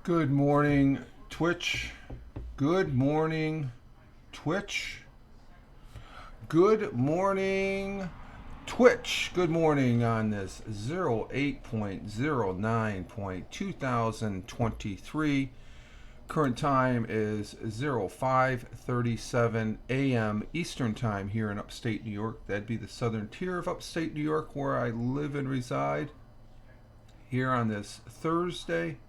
Good morning, Twitch. Good morning, Twitch. Good morning, Twitch. Good morning on this 08.09.2023. Current time is 05:37 a.m. Eastern Time here in Upstate New York. That'd be the southern tier of Upstate New York where I live and reside. Here on this Thursday.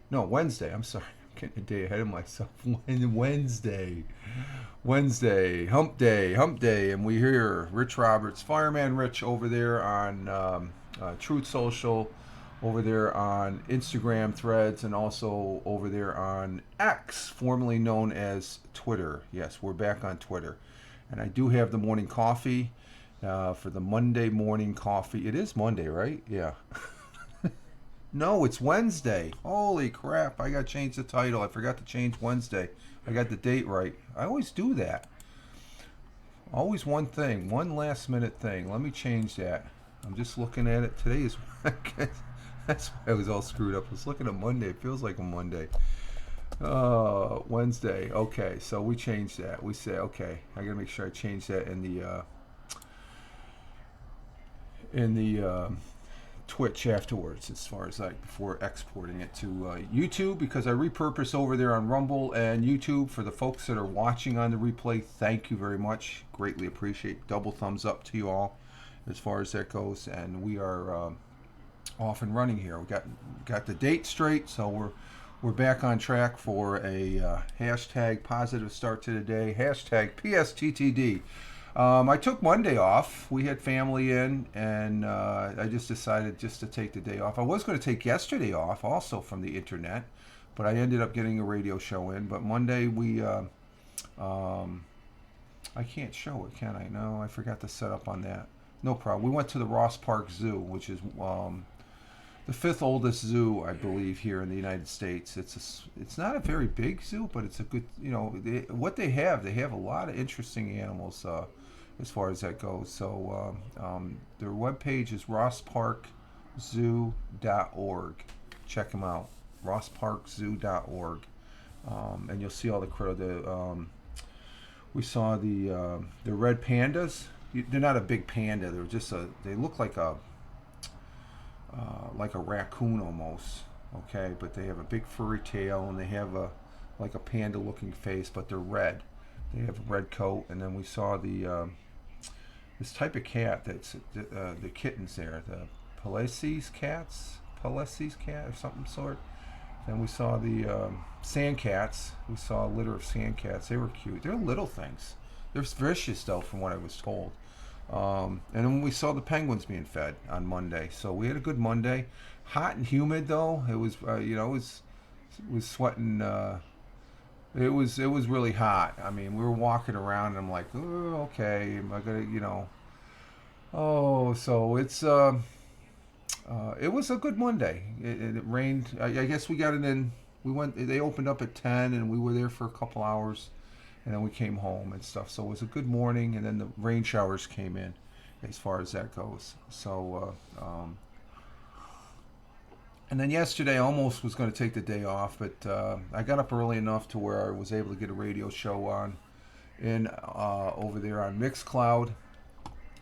No, Wednesday. I'm sorry. I'm getting a day ahead of myself. Wednesday. Wednesday. Hump day. Hump day. And we hear Rich Roberts, Fireman Rich, over there on Truth Social, over there on Instagram threads, and also over there on X, formerly known as Twitter. Yes, we're back on Twitter. And I do have the morning coffee for the Monday morning coffee. It is Monday, right? Yeah. No, it's Wednesday. Holy crap. I got to change the title. I forgot to change Wednesday. I got the date right. I always do that. Always one thing. One last minute thing. Let me change that. I'm just looking at it. Today is... That's why I was all screwed up. I was looking at Monday. It feels like a Monday. Wednesday. Okay, so we changed that. We say, okay, I got to make sure I change that in the Twitch afterwards, as far as like before exporting it to YouTube, because I repurpose over there on Rumble and YouTube. For the folks that are watching on the replay, thank you very much. Greatly appreciate. Double thumbs up to you all as far as that goes. And we are off and running here. We got the date straight, so we're back on track for a hashtag positive start to the day. Hashtag PSTTD. I took Monday off. We had family in, and I just decided just to take the day off. I was going to take yesterday off also from the internet, but I ended up getting a radio show in. But Monday I can't show it, can I? No, I forgot to set up on that. No problem. We went to the Ross Park Zoo, which is the fifth oldest zoo, I believe, here in the United States. It's not a very big zoo, but it's a good, what they have a lot of interesting animals as far as that goes. So their webpage is rossparkzoo.org. Check them out, rossparkzoo.org. And you'll see all the we saw the red pandas. They're not a big panda. They're just they look like a raccoon almost, okay, but they have a big furry tail, and they have like a panda looking face, but they're red. They have a red coat. And then we saw this type of cat that's the kittens there, the Palesi's cat or something sort. Then we saw the sand cats. We saw a litter of sand cats. They were cute. They're little things. They're vicious though, from what I was told. And then we saw the penguins being fed on Monday. So we had a good Monday. Hot and humid though. It was it was sweating. It was really hot. I mean, we were walking around, and I'm like, oh, okay, am I gonna, Oh, so it's it was a good Monday. It rained. I guess we got it in. We went. They opened up at 10, and we were there for a couple hours. And then we came home and stuff. So it was a good morning, and then the rain showers came in as far as that goes. So, and then yesterday I almost was going to take the day off, but I got up early enough to where I was able to get a radio show on over there on Mixcloud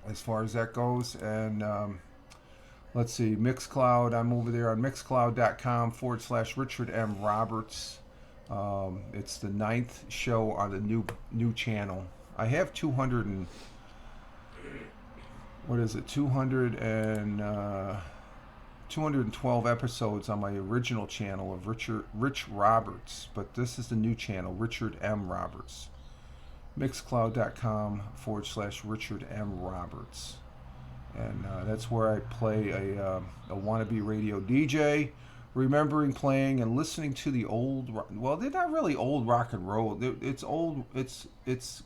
as far as that goes. And let's see, Mixcloud, I'm over there on mixcloud.com/Richard M. Roberts. It's the 9th show on the new channel. I have 200 and what is it? 212 episodes on my original channel of Rich Roberts, but this is the new channel, Richard M. Roberts. Mixcloud.com/Richard M. Roberts, and that's where I play a wannabe radio DJ. Remembering playing and listening to the old, well, they're not really old rock and roll. It's old. It's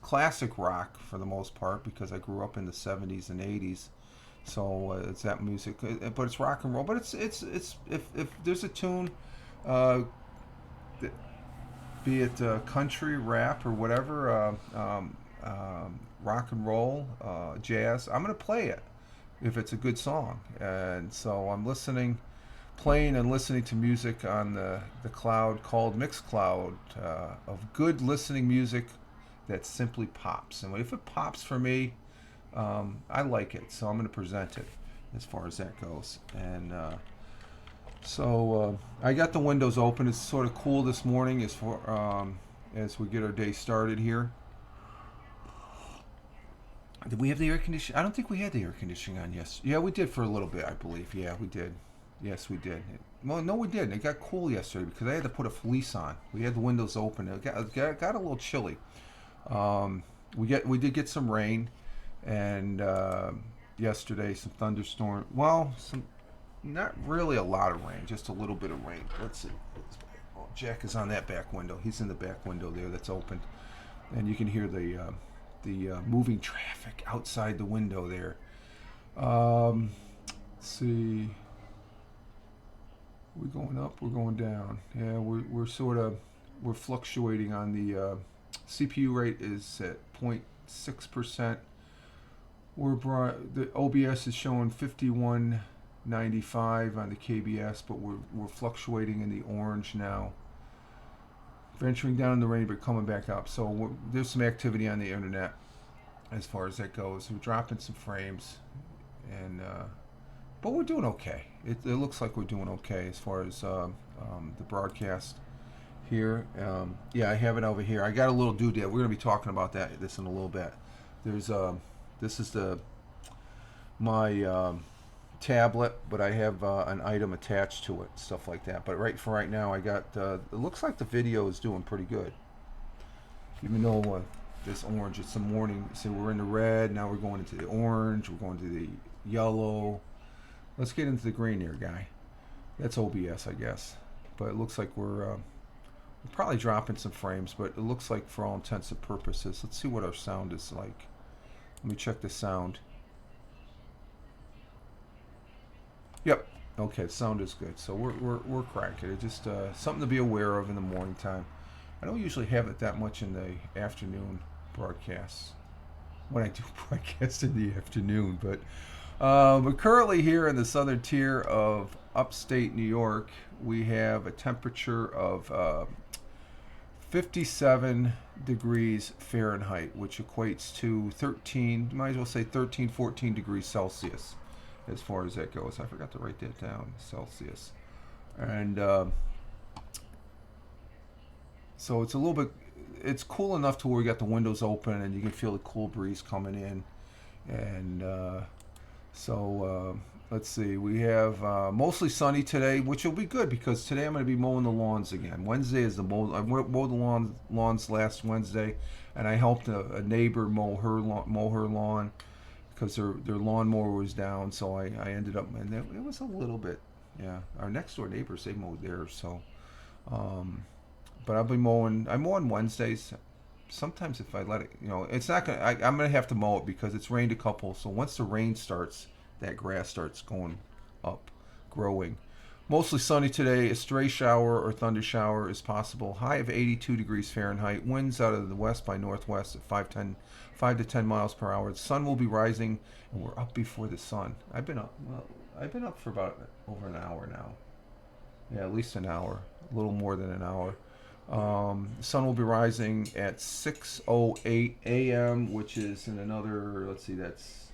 classic rock for the most part, because I grew up in the 70s and 80s. So it's that music, but it's rock and roll. But it's if there's a tune, be it country, rap, or whatever, rock and roll, jazz, I'm gonna play it if it's a good song. And so I'm listening playing and listening to music on the cloud called Mixcloud, of good listening music that simply pops. And if it pops for me, I like it, so I'm going to present it as far as that goes. And so I got the windows open. It's sort of cool this morning as we get our day started here. Did we have the air conditioning? I don't think we had the air conditioning on. Yes, yeah, we did for a little bit, I believe. Yeah, we did. Yes, we did. Well, no, we didn't. It got cool yesterday because I had to put a fleece on. We had the windows open. It got a little chilly. We did get some rain, and yesterday some thunderstorm. Well, not really a lot of rain, just a little bit of rain. Let's see. Oh, Jack is on that back window. He's in the back window there that's open, and you can hear the moving traffic outside the window there. Let's see. We're going up, we're going down. Yeah, we're fluctuating on the CPU rate is at 0.6%. The OBS is showing 5195 on the KBS, but we're fluctuating in the orange now. Venturing down in the rain, but coming back up. So there's some activity on the internet as far as that goes. We're dropping some frames, and but we're doing okay. It looks like we're doing okay as far as the broadcast here. Yeah, I have it over here. I got a little doodad. We're going to be talking about this in a little bit. There's this is my tablet, but I have an item attached to it, stuff like that. But right now, I got. It looks like the video is doing pretty good, even though this orange. It's the morning. So we're in the red. Now we're going into the orange. We're going to the yellow. Let's get into the green here, guy. That's OBS, I guess. But it looks like we're probably dropping some frames, but it looks like for all intents and purposes. Let's see what our sound is like. Let me check the sound. Yep. Okay, the sound is good. So we're cracking. It's just something to be aware of in the morning time. I don't usually have it that much in the afternoon broadcasts. When I do broadcast in the afternoon, but currently here in the southern tier of upstate New York, we have a temperature of 57 degrees Fahrenheit, which equates to 14 degrees Celsius as far as that goes. I forgot to write that down, Celsius. And so it's a little bit, it's cool enough to where we got the windows open and you can feel the cool breeze coming in. And let's see, we have mostly sunny today, which will be good because today I'm going to be mowing the lawns again. Wednesday is I mowed the lawns last Wednesday, and I helped a neighbor mow her lawn because their lawnmower was down. So I ended up, and it was a little bit, yeah. Our next door neighbors, they mowed theirs, so. But I'll be mowing. I mow on Wednesdays. Sometimes if I let it, it's not gonna. I'm gonna have to mow it because it's rained a couple. So once the rain starts, that grass starts going up, growing. Mostly sunny today. A stray shower or thunder shower is possible. High of 82 degrees Fahrenheit. Winds out of the west by northwest at 5 to 10 miles per hour. The sun will be rising, and we're up before the sun. I've been up for about over an hour now. Yeah, at least an hour. A little more than an hour. The sun will be rising at 6:08 a.m., which is in another, let's see, that's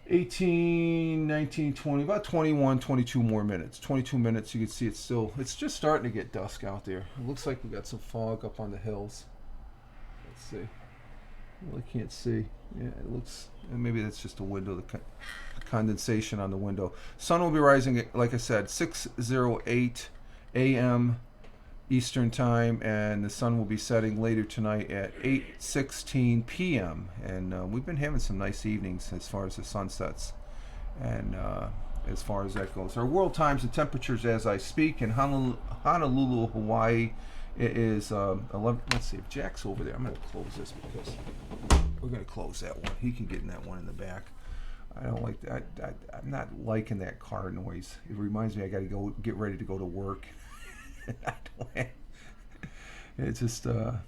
18, 19, 20, about 21, 22 more minutes. 22 minutes, you can see it's just starting to get dusk out there. It looks like we got some fog up on the hills. Let's see. I really can't see. Yeah, it looks, maybe that's just a window, the condensation on the window. Sun will be rising, like I said, 6:08 a.m. Eastern time, and the sun will be setting later tonight at 8:16 p.m. And we've been having some nice evenings as far as the sunsets, and as far as that goes. Our world times and temperatures as I speak in Honolulu, Hawaii, it is 11. Let's see if Jack's over there. I'm going to close this because we're going to close that one. He can get in that one in the back. I don't like that. I'm not liking that car noise. It reminds me I got to go get ready to go to work. It's just I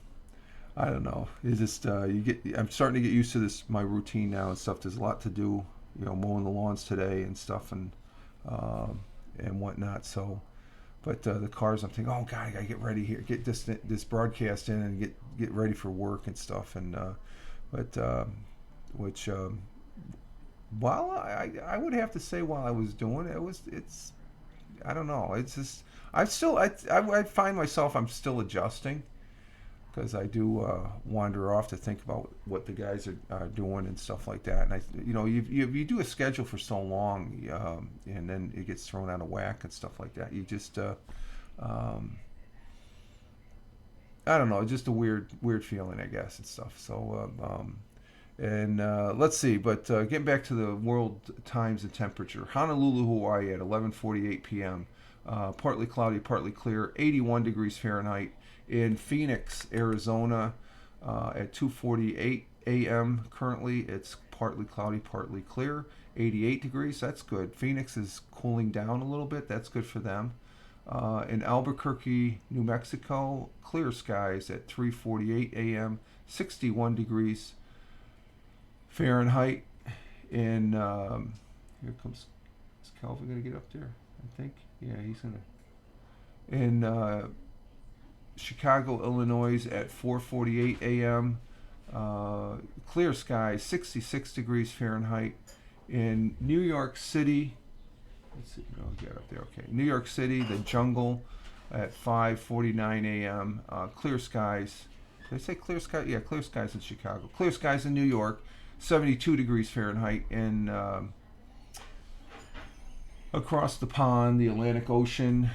don't know. It's just I'm starting to get used to this, my routine now and stuff. There's a lot to do, mowing the lawns today and stuff, and and whatnot. So, but the cars, I'm thinking, oh God, I gotta get ready here, get this broadcast in, and get ready for work and stuff. And but which while I would have to say, while I was doing it, it's I don't know, it's just I find myself, I'm still adjusting, because I do wander off to think about what the guys are doing and stuff like that. And you do a schedule for so long, and then it gets thrown out of whack and stuff like that. You just I don't know, just a weird feeling, I guess, and stuff. So and let's see, but getting back to the world times and temperature, Honolulu, Hawaii at 11:48 p.m. Partly cloudy, partly clear, 81 degrees Fahrenheit. In Phoenix, Arizona, at 2:48 a.m. currently, it's partly cloudy, partly clear, 88 degrees. That's good. Phoenix is cooling down a little bit. That's good for them. In Albuquerque, New Mexico, clear skies at 3:48 a.m., 61 degrees Fahrenheit. In here comes, is Calvin gonna get up there? I think, yeah, he's gonna. In Chicago, Illinois at 4:48 a.m. Clear skies, 66 degrees Fahrenheit. In New York City, let's see, I'll get up there. Okay, New York City, the jungle at 5:49 a.m. Clear skies. Did I say clear skies? Yeah, clear skies in Chicago. Clear skies in New York, 72 degrees Fahrenheit. In across the pond, the Atlantic Ocean,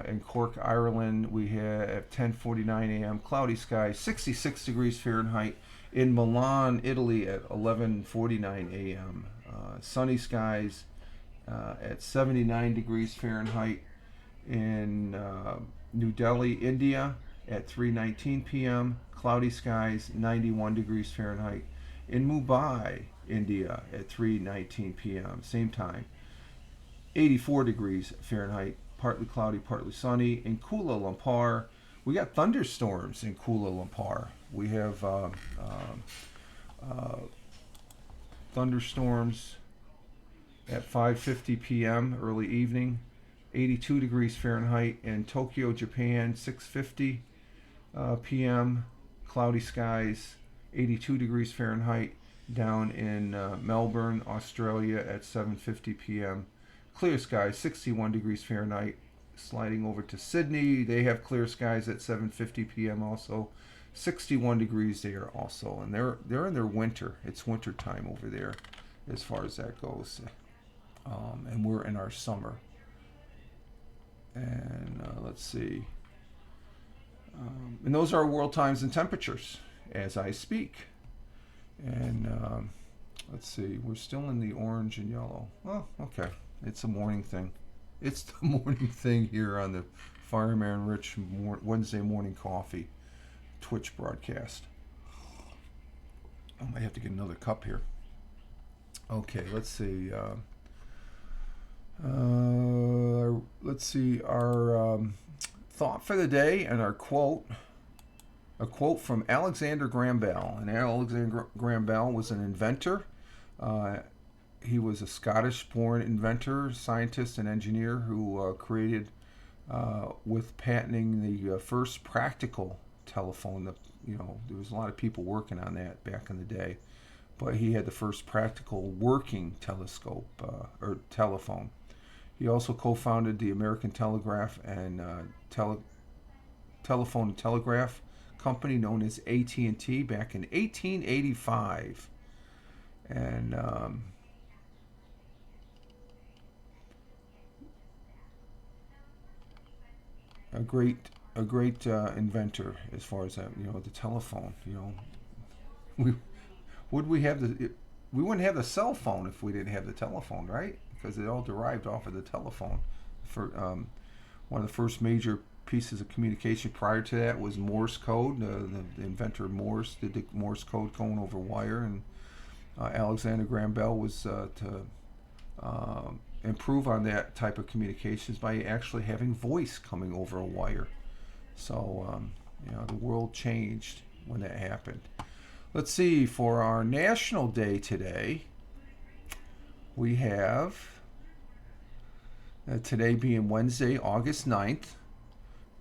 in Cork, Ireland, we had at 10:49 a.m. cloudy skies, 66 degrees Fahrenheit. In Milan, Italy, at 11:49 a.m. Sunny skies at 79 degrees Fahrenheit. In New Delhi, India, at 3:19 p.m. cloudy skies, 91 degrees Fahrenheit. In Mumbai, India, at 3:19 p.m. same time, 84 degrees Fahrenheit. Partly cloudy, partly sunny. In Kuala Lumpur, we got thunderstorms in Kuala Lumpur. We have thunderstorms at 5:50 p.m. early evening, 82 degrees Fahrenheit. In Tokyo, Japan, 6:50 p.m. cloudy skies, 82 degrees Fahrenheit. Down in Melbourne, Australia, at 7:50 p.m. clear skies, 61 degrees Fahrenheit. Sliding over to Sydney, they have clear skies at 7:50 p.m. also, 61 degrees there also, and they're in their winter. It's winter time over there, as far as that goes, and we're in our summer. And let's see, and those are world times and temperatures as I speak. And let's see, we're still in the orange and yellow. Oh, okay. It's a morning thing. It's the morning thing here on the Fireman Rich Wednesday morning coffee Twitch broadcast. I might have to get another cup here. Okay, let's see. Let's see our thought for the day and our quote. A quote from Alexander Graham Bell. And Alexander Graham Bell was an inventor. He was a Scottish-born inventor, scientist, and engineer who created, with patenting, the first practical telephone. There was a lot of people working on that back in the day, but he had the first practical working telescope or telephone. He also co-founded the American Telegraph and Telephone and Telegraph Company, known as AT&T, back in 1885, and a great inventor as far as that. The telephone. We wouldn't have the cell phone if we didn't have the telephone, right? Because it all derived off of the telephone. For one of the first major pieces of communication prior to that was Morse code. The inventor Morse did the Morse code going over wire, and Alexander Graham Bell was to improve on that type of communications by actually having voice coming over a wire. So the world changed when that happened. Let's see, for our National Day today, we have Today being Wednesday, August 9th,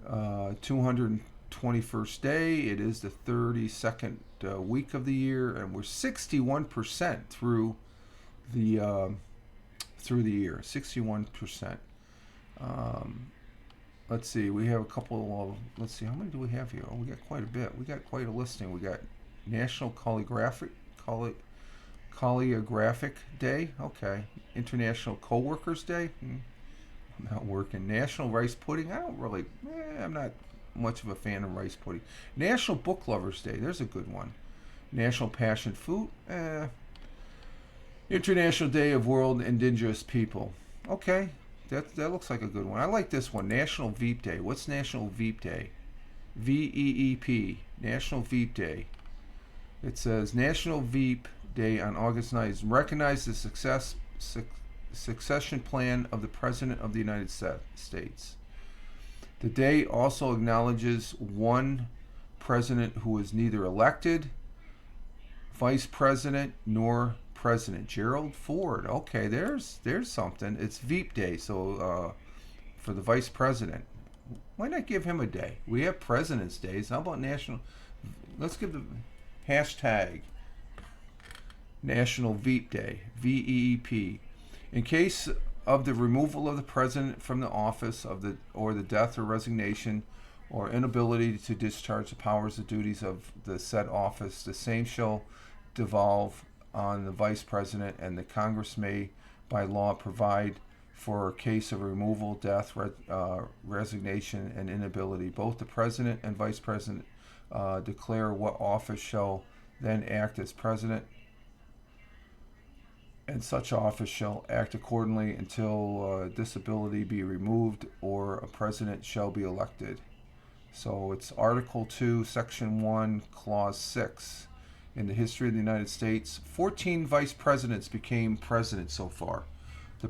221st day. It is the 32nd week of the year, and we're 61% through the year. 61%. Let's see. We have a couple of. Let's see. How many do we have here? Oh, we got quite a bit. We got quite a listing. We got National Calligraphic Day. Okay. International Coworkers Day. I'm not working. National Rice Pudding. I'm not much of a fan of rice pudding. National Book Lovers Day. There's a good one. National Passion Fruit. International Day of World Indigenous People. Okay. That looks like a good one. I like this one. National Veep Day. What's National Veep Day? VEEP. National Veep Day. It says National Veep Day on August 9th. Recognize the succession plan of the President of the United States. The day also acknowledges one president who was neither elected, vice president, nor president. Gerald Ford. Okay, there's something. It's Veep Day, so for the vice president. Why not give him a day? We have President's Days. How about National? Let's give the hashtag National Veep Day. VEEP. In case of the removal of the president from the office or the death or resignation or inability to discharge the powers and duties of the said office, the same shall devolve on the vice president, and the Congress may, by law, provide for a case of removal, death, resignation, and inability. Both the president and vice president declare what office shall then act as president, and such office shall act accordingly until disability be removed or a president shall be elected. So it's Article 2, Section 1, Clause 6. In the history of the United States, 14 vice presidents became president so far. The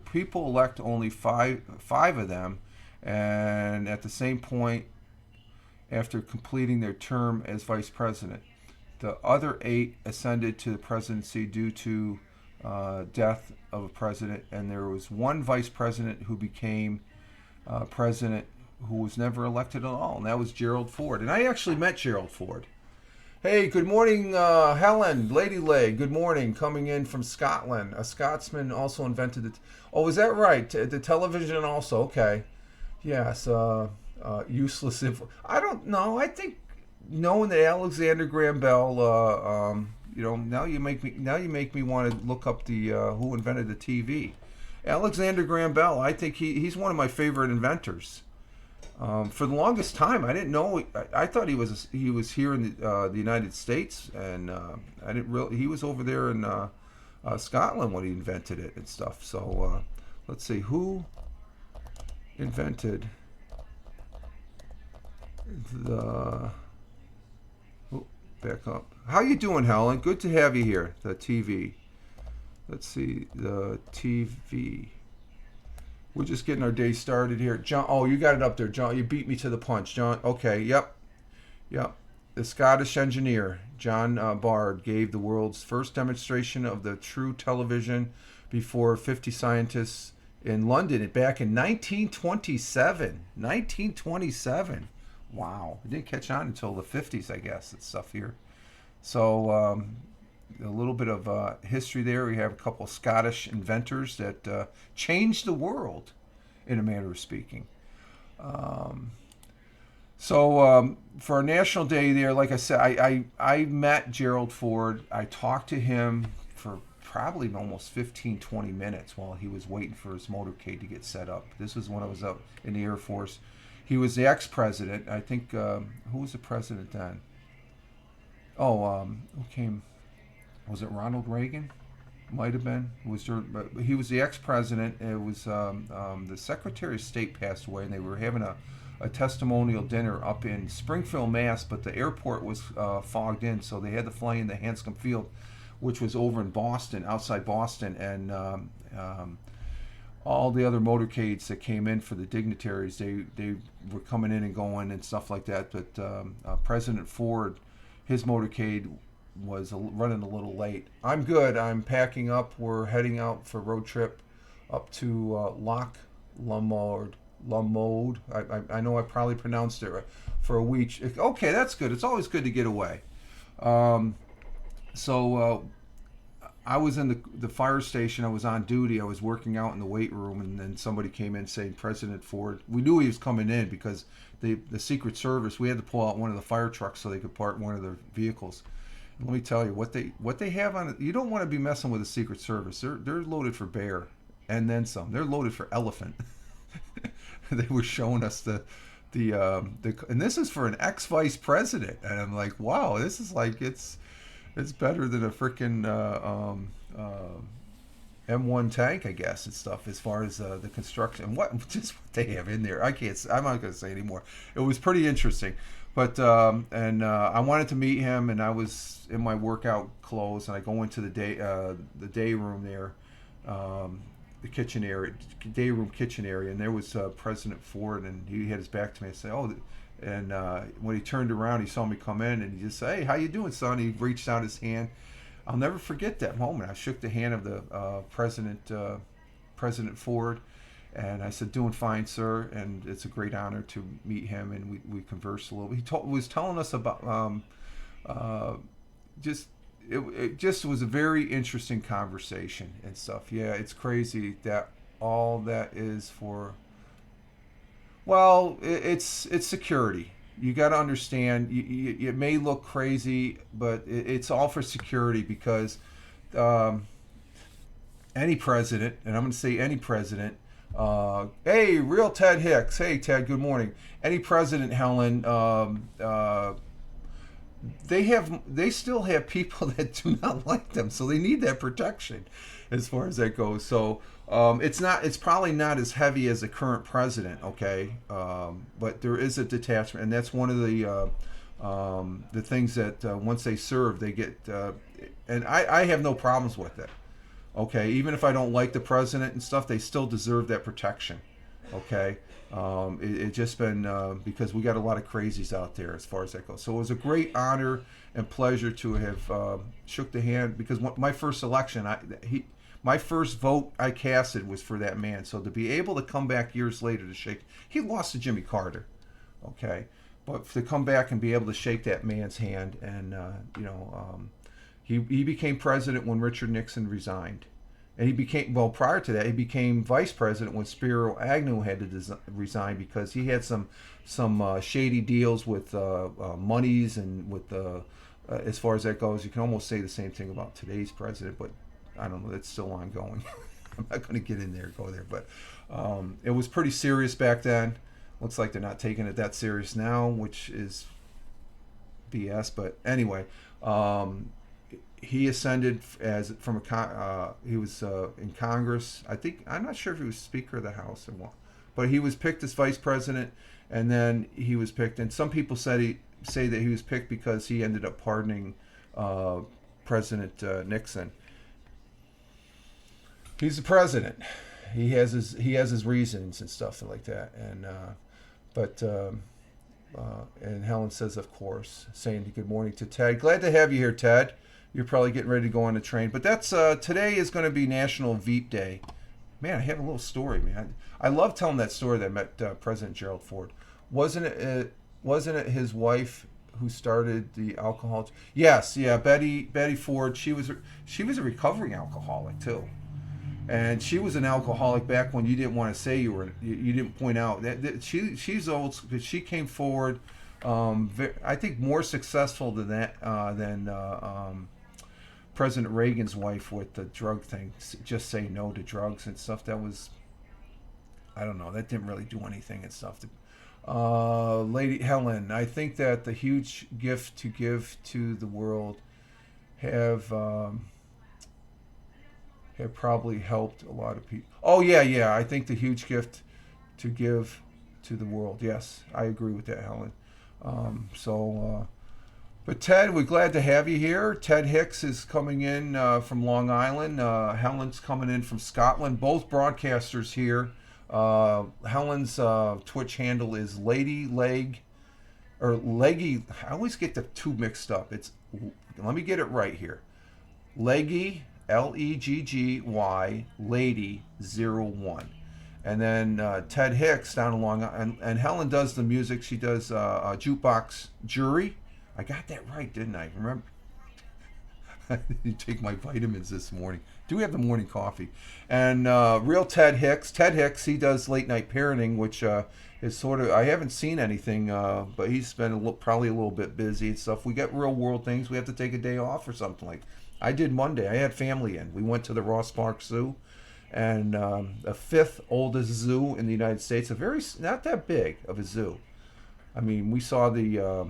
people elect only five of them, and at the same point, after completing their term as vice president. The other 8 ascended to the presidency due to death of a president, and there was one vice president who became president who was never elected at all, and that was Gerald Ford. And I actually met Gerald Ford. Hey, good morning, Helen, Lady Lay. Good morning, coming in from Scotland. A Scotsman also invented it. Oh, is that right? The television also. Okay. Yes. Useless info. I don't know. I think knowing that Alexander Graham Bell, now you make me want to look up the who invented the TV. Alexander Graham Bell. I think he's one of my favorite inventors. For the longest time, I didn't know. I thought he was here in the United States, and I didn't really. He was over there in Scotland when he invented it and stuff. So let's see who invented the. Oh, back up. How you doing, Helen? Good to have you here. The TV. Let's see the TV. We're just getting our day started here. John, oh, you got it up there, John. You beat me to the punch, John. Okay, yep. The Scottish engineer, John Bard, gave the world's first demonstration of the true television before 50 scientists in London back in 1927. 1927. Wow. It didn't catch on until the 50s, I guess, and stuff here. So, a little bit of history there. We have a couple of Scottish inventors that changed the world, in a manner of speaking. So for our National Day there, like I said, I met Gerald Ford. I talked to him for probably almost 15, 20 minutes while he was waiting for his motorcade to get set up. This was when I was up in the Air Force. He was the ex-president. I think, who was the president then? Who came? Was it Ronald Reagan? Might have been. But he was the ex-president. It was the Secretary of State passed away, and they were having a testimonial dinner up in Springfield, Mass. But the airport was fogged in, so they had to fly into Hanscom Field, which was over in Boston, outside Boston, and all the other motorcades that came in for the dignitaries, they were coming in and going and stuff like that. But President Ford, his motorcade was running a little late. I'm good. I'm packing up. We're heading out for a road trip up to Loch Lomond. Lomond. I know I probably pronounced it right, for a week. Okay, that's good. It's always good to get away. Um, so I was in the fire station. I was on duty. I was working out in the weight room, and then somebody came in saying President Ford. We knew he was coming in because the Secret Service. We had to pull out one of the fire trucks so they could park one of their vehicles. And let me tell you what they have on it. You don't want to be messing with the Secret Service. They're loaded for bear, and then some. They're loaded for elephant. They were showing us and this is for an ex-vice president, and I'm like, wow, this is like it's better than a freaking M1 tank, I guess, and stuff as far as the construction and what just what they have in there. I'm not going to say anymore. It was pretty interesting, but I wanted to meet him, and I was in my workout clothes, and I go into the day room there. The kitchen area, day room kitchen area, and there was President Ford, and he had his back to me and say, "Oh," and when he turned around, he saw me come in, and he just said, "Hey, how you doing, son?" He reached out his hand. I'll never forget that moment. I shook the hand of the President Ford, and I said, "Doing fine, sir," and it's a great honor to meet him, and we conversed a little. He was telling us about just. It just was a very interesting conversation and stuff. Yeah, it's crazy that all that is for. Well, it's security. You got to understand. It may look crazy, but it's all for security because any president, and I'm going to say any president. Hey, real Ted Hicks. Hey, Ted. Good morning. Any president, Helen. They still have people that do not like them, so they need that protection as far as that goes. So it's probably not as heavy as the current president, okay, but there is a detachment, and that's one of the things that once they serve, they get, and I have no problems with it, okay. Even if I don't like the president and stuff, they still deserve that protection, okay. It just been because we got a lot of crazies out there as far as that goes. So it was a great honor and pleasure to have shook the hand, because my first election, my first vote I casted was for that man. So to be able to come back years later to shake, he lost to Jimmy Carter, okay, but to come back and be able to shake that man's hand, and he became president when Richard Nixon resigned. And he became, well, prior to that, he became vice president when Spiro Agnew had to resign because he had some shady deals with monies and with as far as that goes. You can almost say the same thing about today's president, but I don't know. That's still ongoing. I'm not going to go there, but it was pretty serious back then. Looks like they're not taking it that serious now, which is BS. But anyway. He ascended he was in Congress. I'm not sure if he was Speaker of the House or what, but he was picked as vice president, and then he was picked. And some people say that he was picked because he ended up pardoning President Nixon. He's the president. He has his reasons and stuff like that. And and Helen says, of course, saying good morning to Ted. Glad to have you here, Ted. You're probably getting ready to go on the train. But that's today is going to be National Veep Day. Man, I have a little story, man. I love telling that story that I met President Gerald Ford. Wasn't it his wife who started the alcohol? Yes, yeah, Betty Ford. She was a recovering alcoholic too, and she was an alcoholic back when you didn't want to say you didn't point out that she's old because she came forward. I think more successful than President Reagan's wife with the drug thing, just say no to drugs and stuff. That was, I don't know, that didn't really do anything and stuff. Lady Helen, I think that the huge gift to give to the world have probably helped a lot of people. Oh yeah, I think the huge gift to give to the world. Yes, I agree with that, Helen. But Ted, we're glad to have you here. Ted Hicks is coming in from Long Island. Helen's coming in from Scotland. Both broadcasters here. Helen's Twitch handle is Leggy. I always get the two mixed up. Let me get it right here. Leggy, LEGGY Lady01. And then Ted Hicks down along, and Helen does the music. She does Jukebox Jury. I got that right, didn't I? Remember? I didn't take my vitamins this morning. Do we have the morning coffee? And real Ted Hicks. Ted Hicks, he does late night parenting, which is sort of, I haven't seen anything, but he's been probably a little bit busy and stuff. We get real world things. We have to take a day off or something like. I did Monday. I had family in. We went to the Ross Park Zoo, and the fifth oldest zoo in the United States. Not that big of a zoo. I mean, we saw the,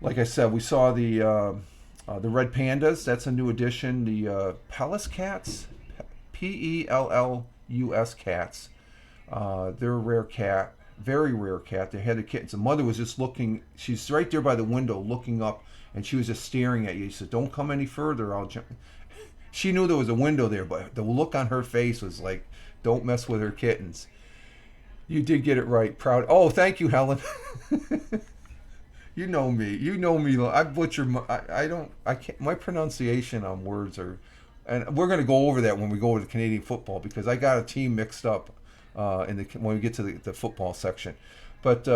like I said, we saw the red pandas. That's a new addition. The Pellus cats, Pellus cats. They're a rare cat, very rare cat. They had the kittens. The mother was just looking. She's right there by the window, looking up, and she was just staring at you. She said, "Don't come any further. I'll jump." She knew there was a window there, but the look on her face was like, "Don't mess with her kittens." You did get it right. Proud. Oh, thank you, Helen. You know me. You know me. I butcher. I can't. My pronunciation on words are, and we're going to go over that when we go over to Canadian football, because I got a team mixed up when we get to the football section. But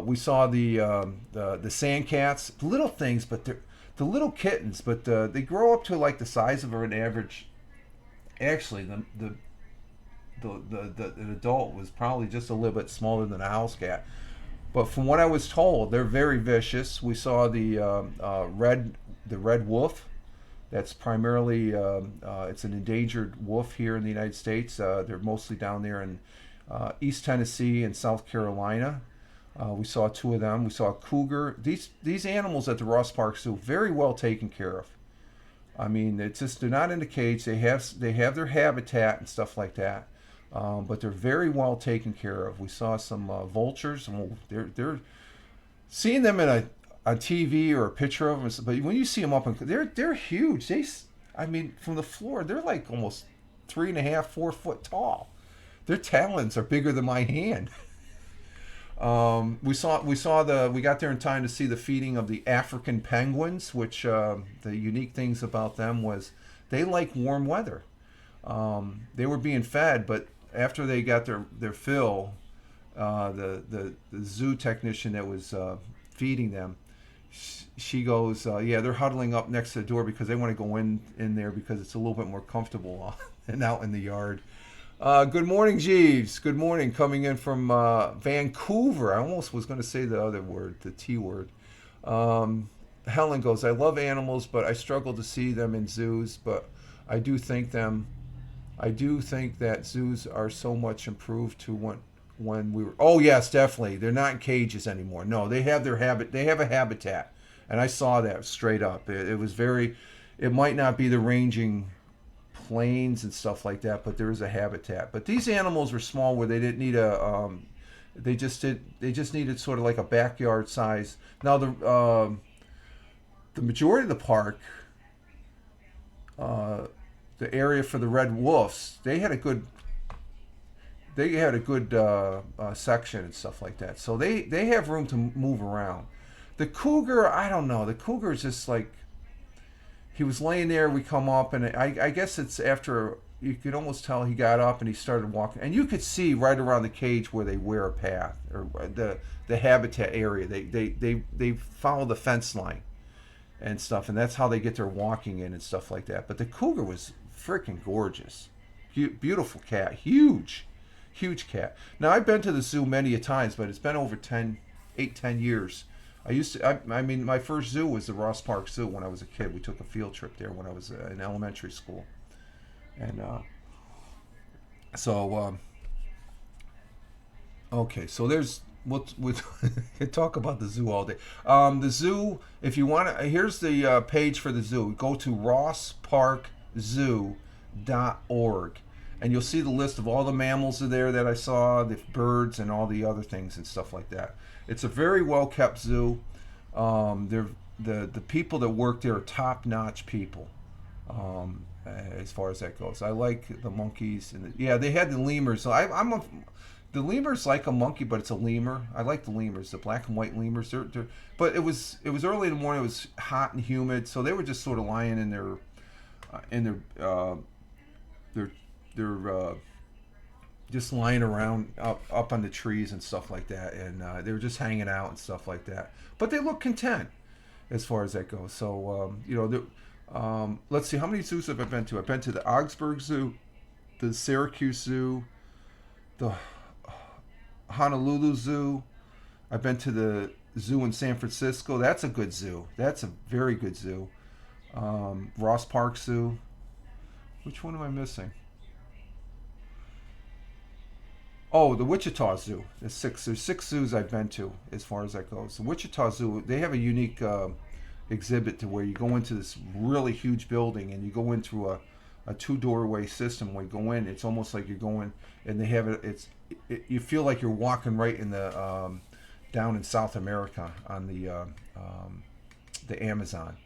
we saw the sand cats, little things, but they're the little kittens. But they grow up to like the size of an average. Actually, the adult was probably just a little bit smaller than a house cat. But from what I was told, they're very vicious. We saw the red wolf. That's primarily it's an endangered wolf here in the United States. They're mostly down there in East Tennessee and South Carolina. We saw two of them. We saw a cougar. These animals at the Ross Park Zoo, very well taken care of. I mean, it's just, they're not in a cage. They have their habitat and stuff like that. But they're very well taken care of. We saw some vultures, and they're seeing them on TV or a picture of them. But when you see them up, they're huge. I mean, from the floor, they're like almost 3.5, 4 foot tall. Their talons are bigger than my hand. We got there in time to see the feeding of the African penguins, which the unique things about them was they like warm weather. They were being fed, but after they got their fill, the zoo technician that was feeding them, she goes, yeah, they're huddling up next to the door because they want to go in there because it's a little bit more comfortable than out in the yard. Good morning, Jeeves. Good morning. Coming in from Vancouver. I almost was going to say the other word, the T word. Helen goes, I love animals, but I struggle to see them in zoos, but I do think that zoos are so much improved to when we were. Oh yes, definitely. They're not in cages anymore. No, they have their habit. They have a habitat, and I saw that straight up. It was very. It might not be the ranging plains and stuff like that, but there is a habitat. But these animals were small, where they didn't need a. They just needed sort of like a backyard size. Now the majority of the park. The area for the red wolves, they had a good section and stuff like that. So they have room to move around. The cougar, I don't know. The cougar is just like, he was laying there. We come up, and I guess it's after, you could almost tell he got up and he started walking, and you could see right around the cage where they wear a path, or the habitat area. They follow the fence line and stuff, and that's how they get their walking in and stuff like that. But the cougar was freaking gorgeous, beautiful cat, huge cat. Now I've been to the zoo many a times, but it's been over 10 years. I mean, my first zoo was the Ross Park Zoo when I was a kid. We took a field trip there when I was in elementary school, and okay, so there's. We'll talk about the zoo all day. The zoo, if you want to, here's the page for the zoo. Go to rossparkzoo.org, and you'll see the list of all the mammals there that I saw, the birds, and all the other things and stuff like that. It's a very well kept zoo. The people that work there are top notch people. As far as that goes, I like the monkeys, and they had the lemurs. So the lemur's like a monkey, but it's a lemur. I like the lemurs, the black and white lemurs. But it was early in the morning. It was hot and humid, so they were just sort of lying in their and they're they're just lying around up on the trees and stuff like that, and they were just hanging out and stuff like that. But they look content as far as that goes. So let's see, how many zoos have I been to? I've been to the Augsburg Zoo, the Syracuse Zoo, the Honolulu Zoo. I've been to the zoo in San Francisco. That's a good zoo. That's a very good zoo. Ross Park Zoo. Which one am I missing? Oh, the Wichita Zoo. There's six zoos I've been to as far as that goes. The Wichita Zoo, they have a unique exhibit to where you go into this really huge building and you go into a two doorway system. Where you go in, it's almost like you're going, and they have it. You feel like you're walking right in the down in South America on the Amazon.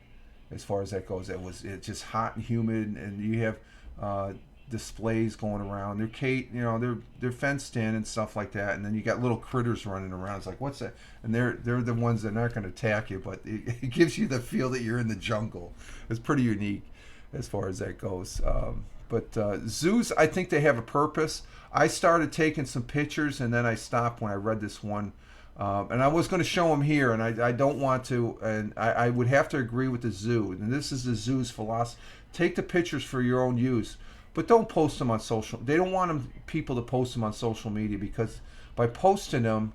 As far as that goes, it's just hot and humid, and you have displays going around. They're fenced in and stuff like that, and then you got little critters running around. It's like, what's that? And they're the ones that aren't going to attack you, but it gives you the feel that you're in the jungle. It's pretty unique as far as that goes. But zoos, I think they have a purpose. I started taking some pictures, and then I stopped when I read this one. And I was going to show them here, and I don't want to, and I would have to agree with the zoo. And this is the zoo's philosophy. Take the pictures for your own use, but don't post them on social. They don't want people to post them on social media, because by posting them,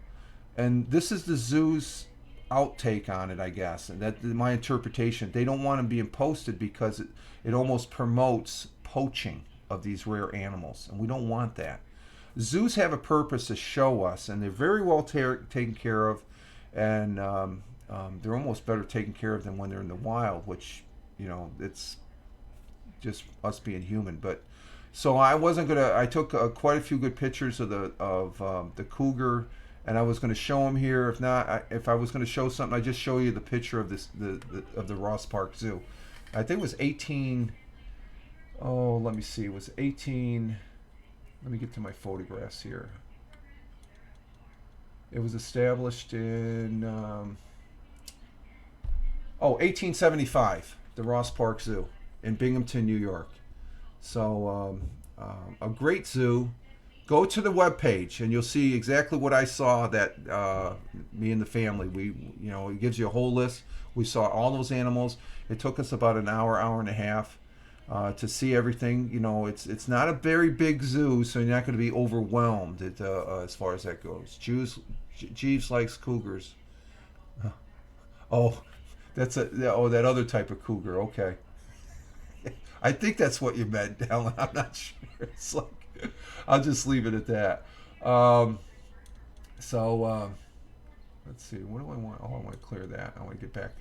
and this is the zoo's outtake on it, I guess, and that's my interpretation. They don't want them being posted because it almost promotes poaching of these rare animals, and we don't want that. Zoos have a purpose to show us, and they're very well taken care of, and they're almost better taken care of than when they're in the wild, which, it's just us being human. But so I wasn't gonna. I took quite a few good pictures of the cougar, and I was going to show them here. If not, if I was going to show something, I just show you the picture of of the Ross Park Zoo. I think it was 18. Oh, let me see. It was 18. Let me get to my photographs here. It was established in 1875, the Ross Park Zoo in Binghamton, New York. So a great zoo. Go to the webpage and you'll see exactly what I saw. That me and the family, it gives you a whole list. We saw all those animals. It took us about an hour and a half. To see everything. It's not a very big zoo, so you're not going to be overwhelmed as far as that goes. Jeeves likes cougars. Oh, that other type of cougar. Okay, I think that's what you meant, Helen. I'm not sure. It's like, I'll just leave it at that. Let's see. What do I want? Oh, I want to clear that. I want to get back.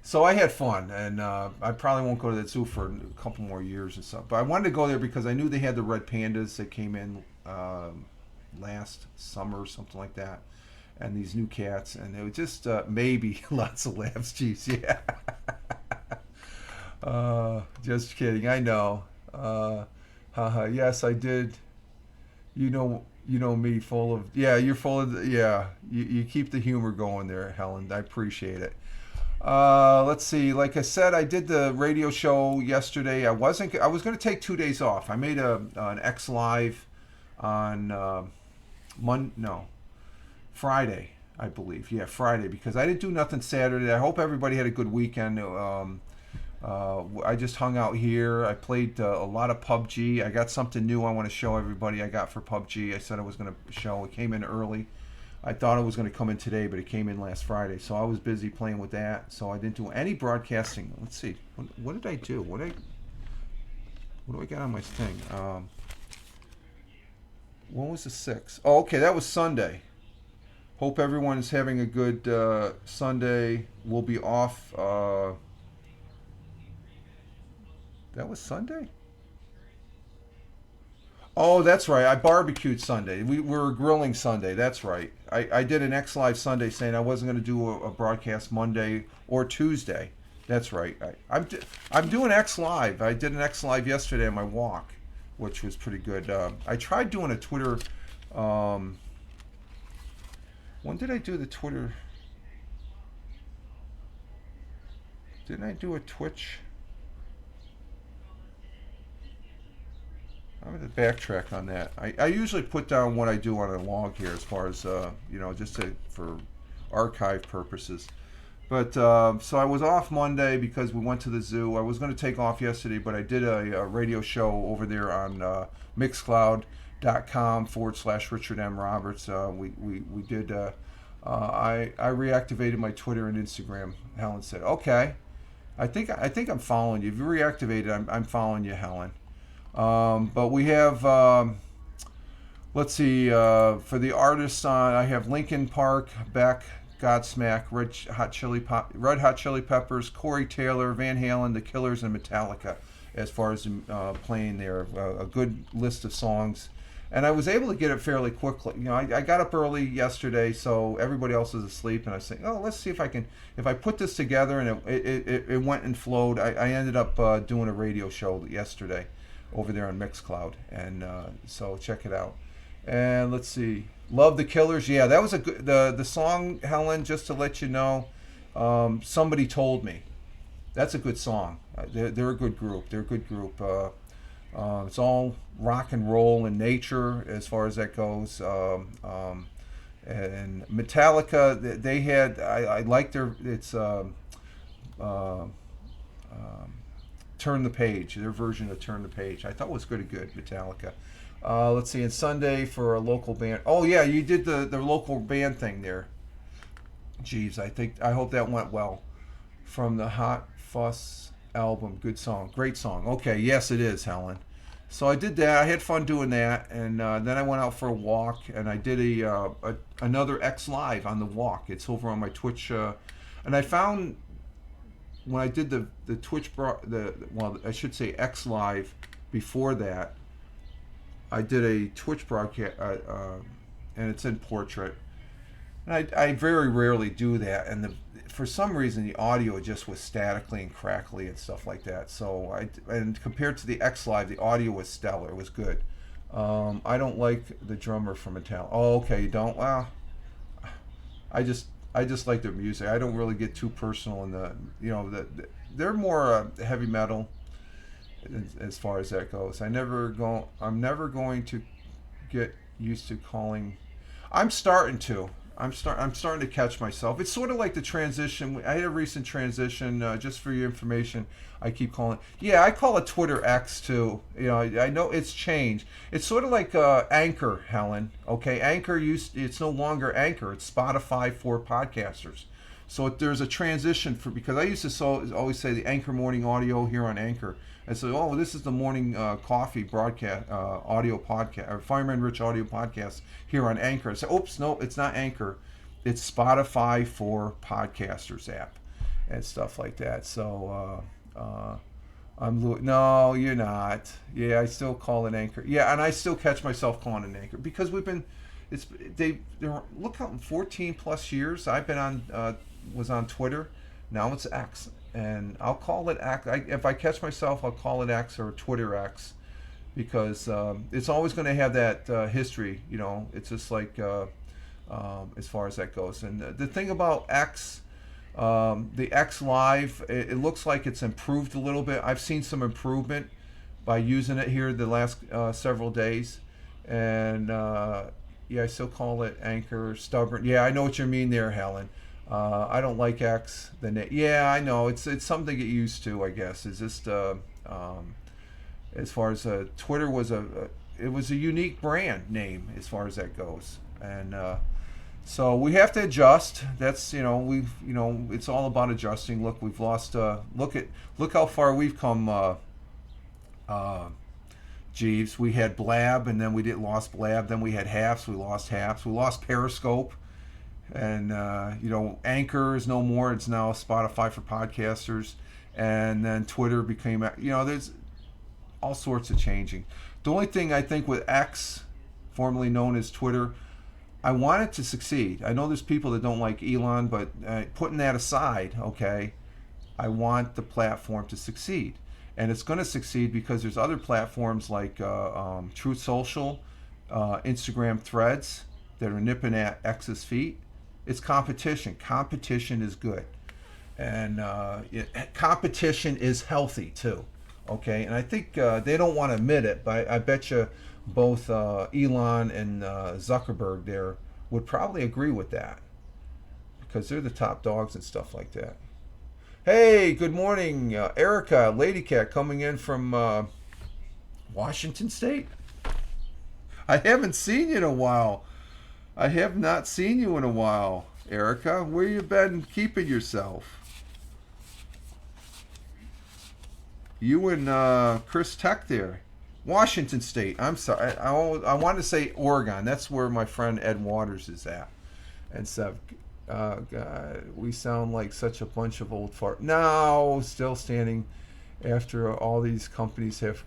So I had fun, and I probably won't go to that zoo for a couple more years and stuff. But I wanted to go there because I knew they had the red pandas that came in last summer or something like that, and these new cats, and it was just maybe lots of laughs. Jeez, yeah. Just kidding. I know. Yes, I did. You know me, full of You're full of You keep the humor going there, Helen. I appreciate it. Let's see. Like I said, I did the radio show yesterday. I was going to take 2 days off. I made an X Live on Friday, I believe. Yeah, Friday, because I didn't do nothing Saturday. I hope everybody had a good weekend. I just hung out here. I played a lot of PUBG. I got something new I want to show everybody I got for PUBG. I said I was going to show. It came in early. I thought it was going to come in today, but it came in last Friday. So I was busy playing with that. So I didn't do any broadcasting. Let's see. What did I do? What do I got on my thing? When was the 6th? Oh, okay. That was Sunday. Hope everyone is having a good Sunday. We'll be off. That was Sunday? Oh, that's right. I barbecued Sunday. We were grilling Sunday. That's right. I did an X Live Sunday saying I wasn't going to do a broadcast Monday or Tuesday. That's right. I'm doing X Live. I did an X Live yesterday on my walk, which was pretty good. I tried doing a Twitter. When did I do the Twitter? Didn't I do a Twitch? I'm going to backtrack on that. I usually put down what I do on a log here as far as, for archive purposes. But so I was off Monday because we went to the zoo. I was going to take off yesterday, but I did a radio show over there on mixcloud.com/Richard M. Roberts. We did, I reactivated my Twitter and Instagram. Helen said, okay, I think I'm following you. If you reactivated, I'm following you, Helen. But we have, let's see, for the artists on, I have Linkin Park, Beck, Godsmack, Red Hot Chili Peppers, Corey Taylor, Van Halen, The Killers, and Metallica as far as playing there. A good list of songs. And I was able to get it fairly quickly. I got up early yesterday, so everybody else was asleep, and I was saying, oh, let's see if I put this together, and it went and flowed. I ended up doing a radio show yesterday over there on Mixcloud, and so check it out. And let's see, Love the Killers. Yeah, that was a good the song, Helen. Just to let you know, Somebody Told Me. That's a good song. They're a good group. It's all rock and roll in nature as far as that goes. And Metallica, they had I like their Turn the Page, their version of Turn the Page. I thought was good, Metallica. Let's see, and Sunday for a local band. Oh yeah, you did the local band thing there. Jeeves, I hope that went well. From the Hot Fuss album, good song, great song. Okay, yes it is, Helen. So I did that. I had fun doing that, and then I went out for a walk, and I did another X Live on the walk. It's over on my Twitch, and I found when I did the Twitch I should say X Live before that, I did a Twitch broadcast, and it's in portrait. And I very rarely do that, and for some reason the audio just was statically and crackly and stuff like that. So and compared to the X Live, the audio was stellar. It was good. I don't like the drummer from Metallica. Oh, okay, you don't? Well, I just like their music. I don't really get too personal in they're more heavy metal as far as that goes. I'm never going to get used to calling. I'm starting to catch myself. It's sort of like the transition. I had a recent transition. Just for your information, I keep calling. Yeah, I call it Twitter X too. I know it's changed. It's sort of like Anchor, Helen. Okay, Anchor it's no longer Anchor. It's Spotify for podcasters. So there's a transition because I used to always say the Anchor Morning Audio here on Anchor. I said, oh, this is the morning coffee broadcast, audio podcast, or Fireman Rich audio podcast here on Anchor. I said, oops, no, it's not Anchor. It's Spotify for podcasters app and stuff like that. So no, you're not. Yeah, I still call it Anchor. Yeah, and I still catch myself calling it Anchor because look how 14 plus years I've been was on Twitter. Now it's X. And I'll call it X. If I catch myself, I'll call it X or Twitter X, because it's always going to have that history. It's just like as far as that goes. And the thing about X, the X Live, it looks like it's improved a little bit. I've seen some improvement by using it here the last several days. And yeah, I still call it Anchor. Stubborn. Yeah, I know what you mean there, Helen. I don't like X. Yeah, I know. It's something to get used to, I guess. It's just as far as Twitter was it was a unique brand name as far as that goes, and so we have to adjust. That's it's all about adjusting. Look, we've lost. Look how far we've come. Jeeves, we had Blab, and then we lost Blab. Then we had Haps. We lost Haps. We lost Periscope. And Anchor is no more. It's now Spotify for podcasters, and then Twitter became. There's all sorts of changing. The only thing I think with X, formerly known as Twitter, I want it to succeed. I know there's people that don't like Elon, but putting that aside, okay, I want the platform to succeed, and it's going to succeed because there's other platforms like Truth Social, Instagram Threads that are nipping at X's feet. It's competition. Competition is good. And competition is healthy too. Okay, and I think they don't want to admit it, but I bet you both Elon and Zuckerberg there would probably agree with that because they're the top dogs and stuff like that. Hey, good morning, Erica, Lady Cat, coming in from Washington State. I haven't seen you in a while. I have not seen you in a while, Erica. Where you been keeping yourself? You and Chris Tech there. Washington State. I'm sorry. I want to say Oregon. That's where my friend Ed Waters is at. And so, God, we sound like such a bunch of old fart. No, still standing after all these companies have.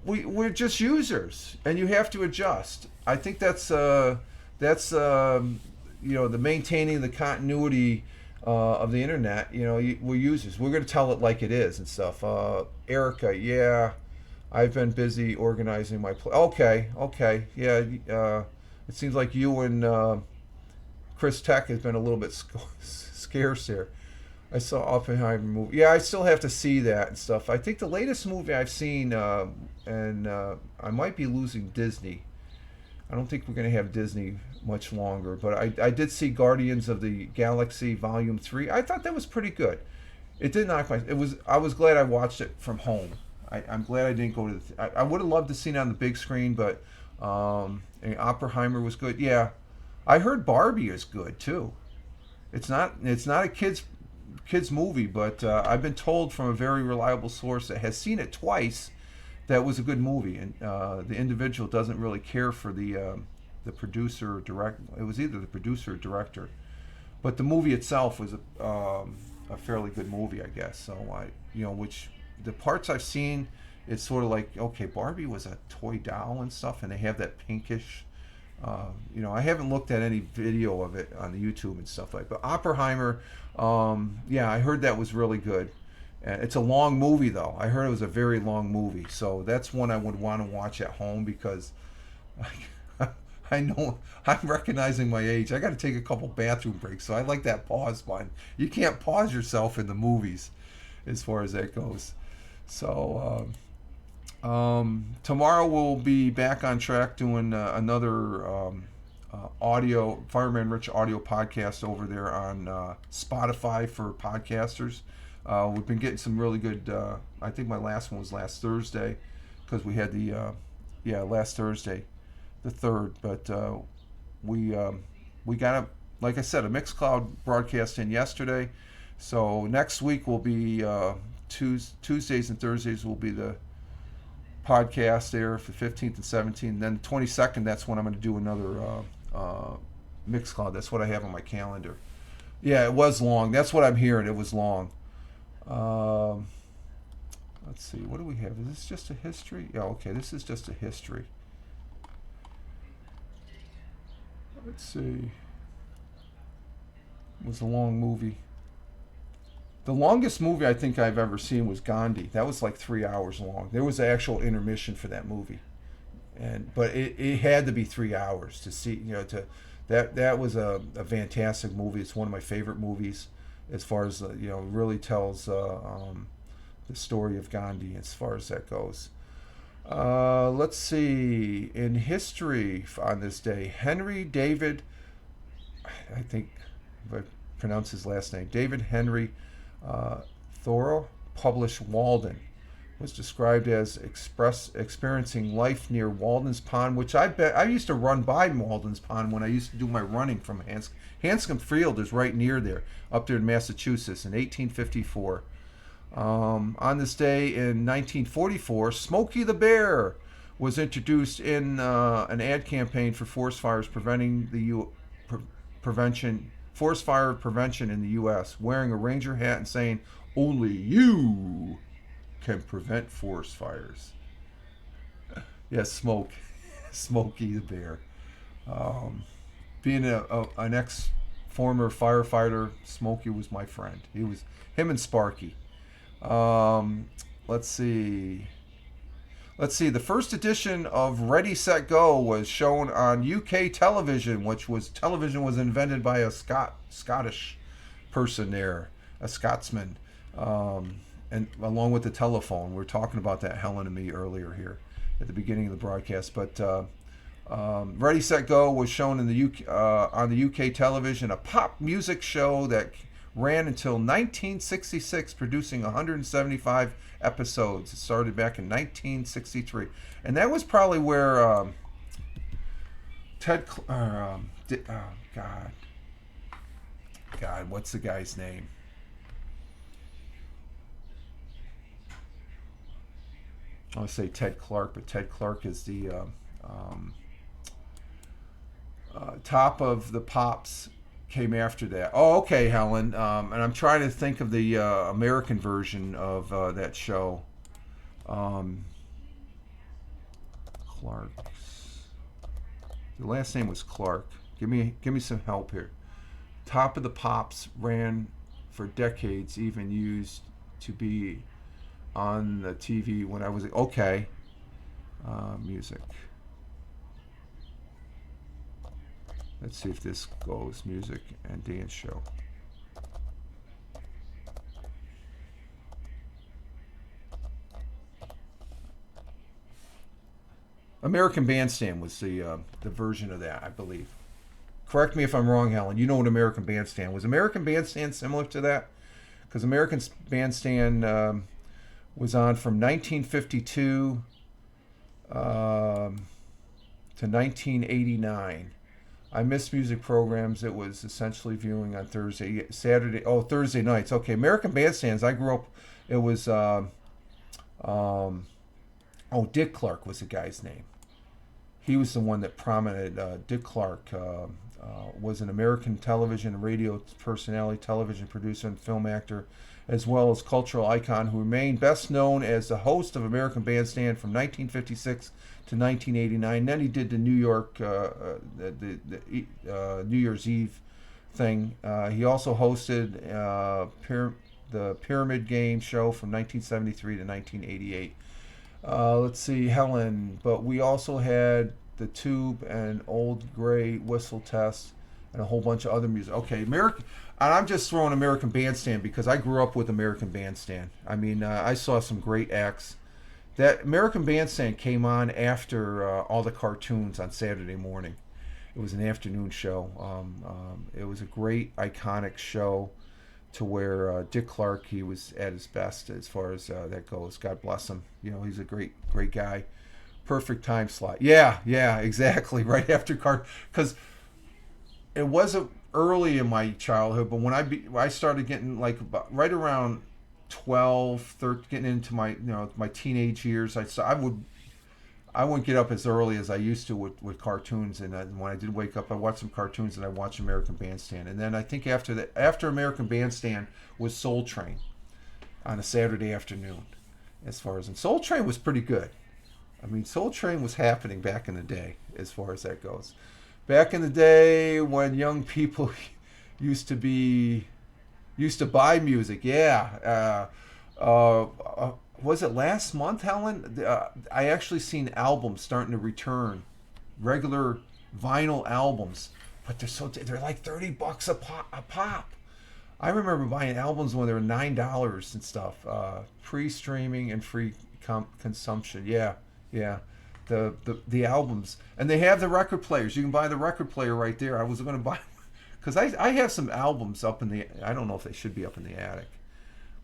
We're just users, and you have to adjust. I think that's the maintaining the continuity of the internet. We're users. We're going to tell it like it is and stuff. Erica, yeah, I've been busy organizing my okay, yeah. It seems like you and Chris Tech has been a little bit scarce there. I saw Oppenheimer movie. Yeah, I still have to see that and stuff. I think the latest movie I've seen, and I might be losing Disney. I don't think we're going to have Disney much longer, but I did see Guardians of the Galaxy Volume 3. I thought that was pretty good. It did knock my... I was glad I watched it from home. I'm glad I didn't go to I would have loved to see it on the big screen, but and Oppenheimer was good. Yeah. I heard Barbie is good too. It's not a kids movie, but I've been told from a very reliable source that has seen it twice that was a good movie, and the individual doesn't really care for the producer or direct. It was either the producer or director, but the movie itself was a fairly good movie, I guess. So which the parts I've seen, it's sort of like, okay, Barbie was a toy doll and stuff, and they have that pinkish. I haven't looked at any video of it on the YouTube and stuff like that. But Oppenheimer, yeah, I heard that was really good. It's a long movie, though. I heard it was a very long movie. So that's one I would want to watch at home because I know I'm recognizing my age. I got to take a couple bathroom breaks. So I like that pause button. You can't pause yourself in the movies as far as that goes. So tomorrow we'll be back on track doing another audio Fireman Rich audio podcast over there on Spotify for podcasters. We've been getting some really good. I think my last one was last Thursday because we had the last Thursday, the 3rd. But we got like I said, a Mixcloud broadcast in yesterday. So next week will be Tuesdays and Thursdays will be the podcast there for 15th and 17th. Then 22nd, that's when I'm going to do another Mixcloud. That's what I have on my calendar. Yeah, it was long. That's what I'm hearing. It was long. Let's see. What do we have? Is this just a history? Yeah, okay. This is just a history. Let's see. It was a long movie. The longest movie I think I've ever seen was Gandhi. That was like 3 hours long. There was an actual intermission for that movie, but it had to be 3 hours to see. That was a fantastic movie. It's one of my favorite movies, as far as really tells the story of Gandhi as far as that goes. Let's see. In history on this day, Henry David, I think if I pronounce his last name, David Henry Thoreau, published Walden, was described as experiencing life near Walden's Pond, which I used to run by Walden's Pond when I used to do my running from Hanscom Field is right near there, up there in Massachusetts in 1854. On this day in 1944, Smokey the Bear was introduced in an ad campaign for forest fires forest fire prevention in the U.S., wearing a ranger hat and saying, "Only you can prevent forest fires." Yes, Smokey the Bear. Being an ex-former firefighter, Smokey was my friend. He was him and Sparky. Let's see. The first edition of Ready, Set, Go was shown on UK television, television was invented by a Scottish person there, a Scotsman. and along with the telephone. We were talking about that, Helen and me, earlier here at the beginning of the broadcast. But Ready Set Go was shown in the UK, on the UK television, a pop music show that ran until 1966, producing 175 episodes. It started back in 1963, and that was probably where Ted. God, what's the guy's name? I want to say Ted Clark, but Ted Clark is the Top of the Pops came after that. Oh, okay, Helen. And I'm trying to think of the American version of that show. Clark's. The last name was Clark. Give me some help here. Top of the Pops ran for decades, even used to be on the TV when I was okay. Music. Let's see if this goes. Music and dance show. American Bandstand was the version of that, I believe. Correct me if I'm wrong, Helen. You know what American Bandstand was. American Bandstand similar to that? Because American Bandstand was on from 1952 to 1989. I missed music programs. It was essentially viewing on Thursday nights. Okay, American Bandstands. I grew up. It was Dick Clark was the guy's name. He was the one that prominent. Dick Clark was an American television and radio personality, television producer, and film actor, as well as cultural icon who remained best known as the host of American Bandstand from 1956 to 1989. Then he did the New York, New Year's Eve thing. He also hosted the Pyramid Game show from 1973 to 1988. Let's see, Helen. But we also had the Tube and Old Gray Whistle Test and a whole bunch of other music. Okay, American. And I'm just throwing American Bandstand because I grew up with American Bandstand. I mean, I saw some great acts. That American Bandstand came on after all the cartoons on Saturday morning. It was an afternoon show. It was a great, iconic show to where Dick Clark, he was at his best as far as that goes. God bless him. You know, he's a great guy. Perfect time slot. Yeah, exactly. Right after because it wasn't early in my childhood, but when I started getting like right around 12, 13, getting into my my teenage years, I wouldn't get up as early as I used to with cartoons, and when I did wake up, I watched some cartoons and I watched American Bandstand, and then I think after American Bandstand was Soul Train on a Saturday afternoon, and Soul Train was pretty good. I mean, Soul Train was happening back in the day as far as that goes. Back in the day when young people used to buy music, yeah. Was it last month, Helen? I actually seen albums starting to return, regular vinyl albums, but they're like $30 a pop. I remember buying albums when they were $9 and stuff, pre-streaming and free consumption. Yeah. The albums, and they have the record players. You can buy the record player right there. I was going to buy because I have some albums up in the. I don't know if they should be up in the attic.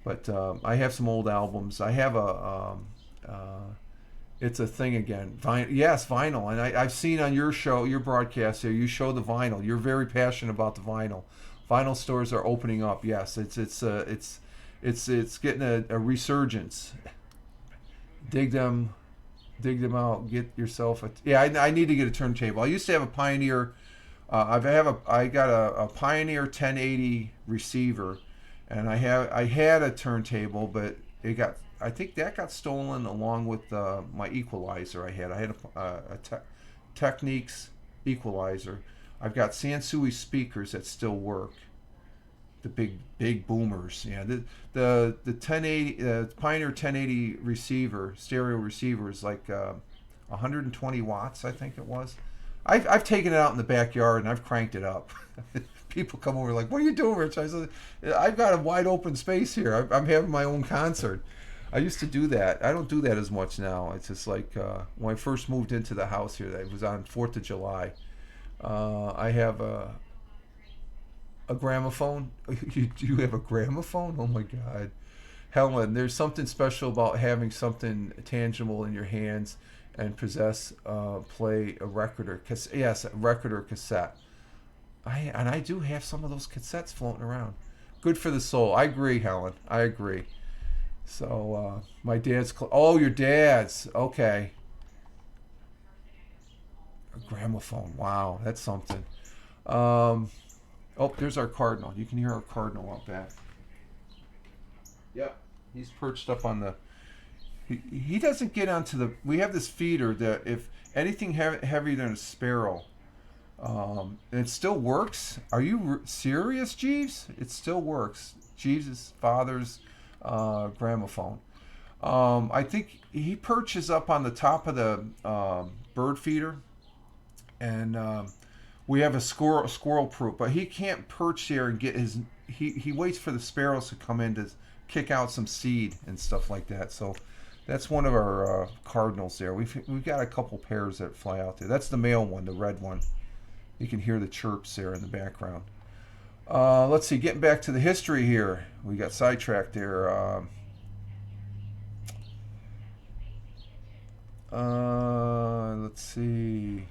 But I have some old albums. I have it's a thing again. Yes, vinyl. And I've seen on your show, your broadcast here, you show the vinyl. You're very passionate about the vinyl. Vinyl stores are opening up. Yes, it's getting a resurgence. Dig them out. Get yourself I need to get a turntable. I used to have a Pioneer. I got a Pioneer 1080 receiver. And I had a turntable, but I think that got stolen along with my equalizer I had. I had a Technics equalizer. I've got Sansui speakers that still work. The big boomers. Yeah, the 1080 Pioneer 1080 receiver, stereo receiver is like 120 watts, I think it was. I've taken it out in the backyard and I've cranked it up. People come over like, "What are you doing, Rich?" I said, "I've got a wide open space here. I'm having my own concert." I used to do that. I don't do that as much now. It's just like when I first moved into the house here. It was on 4th of July. I have a gramophone. You have a gramophone? Oh my God. Helen, there's something special about having something tangible in your hands and play a record or cassette. Yes, a record or cassette. I do have some of those cassettes floating around. Good for the soul. I agree, Helen. I agree. So my dad's. Oh, your dad's. Okay. A gramophone. Wow, that's something. Um, oh, there's our cardinal. You can hear our cardinal out back. Yep. He's perched up on the. He doesn't get onto the. We have this feeder that if anything heavier than a sparrow, and it still works. Are you serious, Jeeves? It still works. Jeeves' father's gramophone. I think he perches up on the top of the bird feeder, and we have a squirrel proof, but he can't perch there and get his. He waits for the sparrows to come in to kick out some seed and stuff like that. So that's one of our cardinals there. We've got a couple pairs that fly out there. That's the male one, the red one. You can hear the chirps there in the background. Let's see, getting back to the history here. We got sidetracked there. Let's see.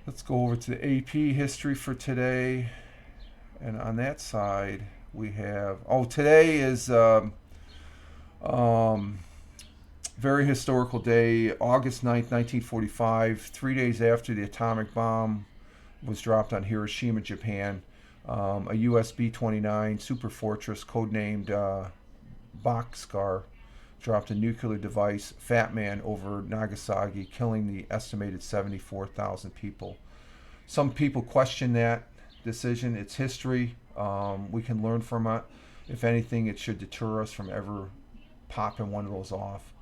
Let's go over to the AP history for today. And on that side, we have... Oh, today is very historical day, August 9th, 1945, 3 days after the atomic bomb was dropped on Hiroshima, Japan. A US B-29 super fortress, codenamed Boxcar, dropped a nuclear device, Fat Man, over Nagasaki, killing the estimated 74,000 people. Some people question that decision. It's history. We can learn from it. If anything, it should deter us from ever popping one of those off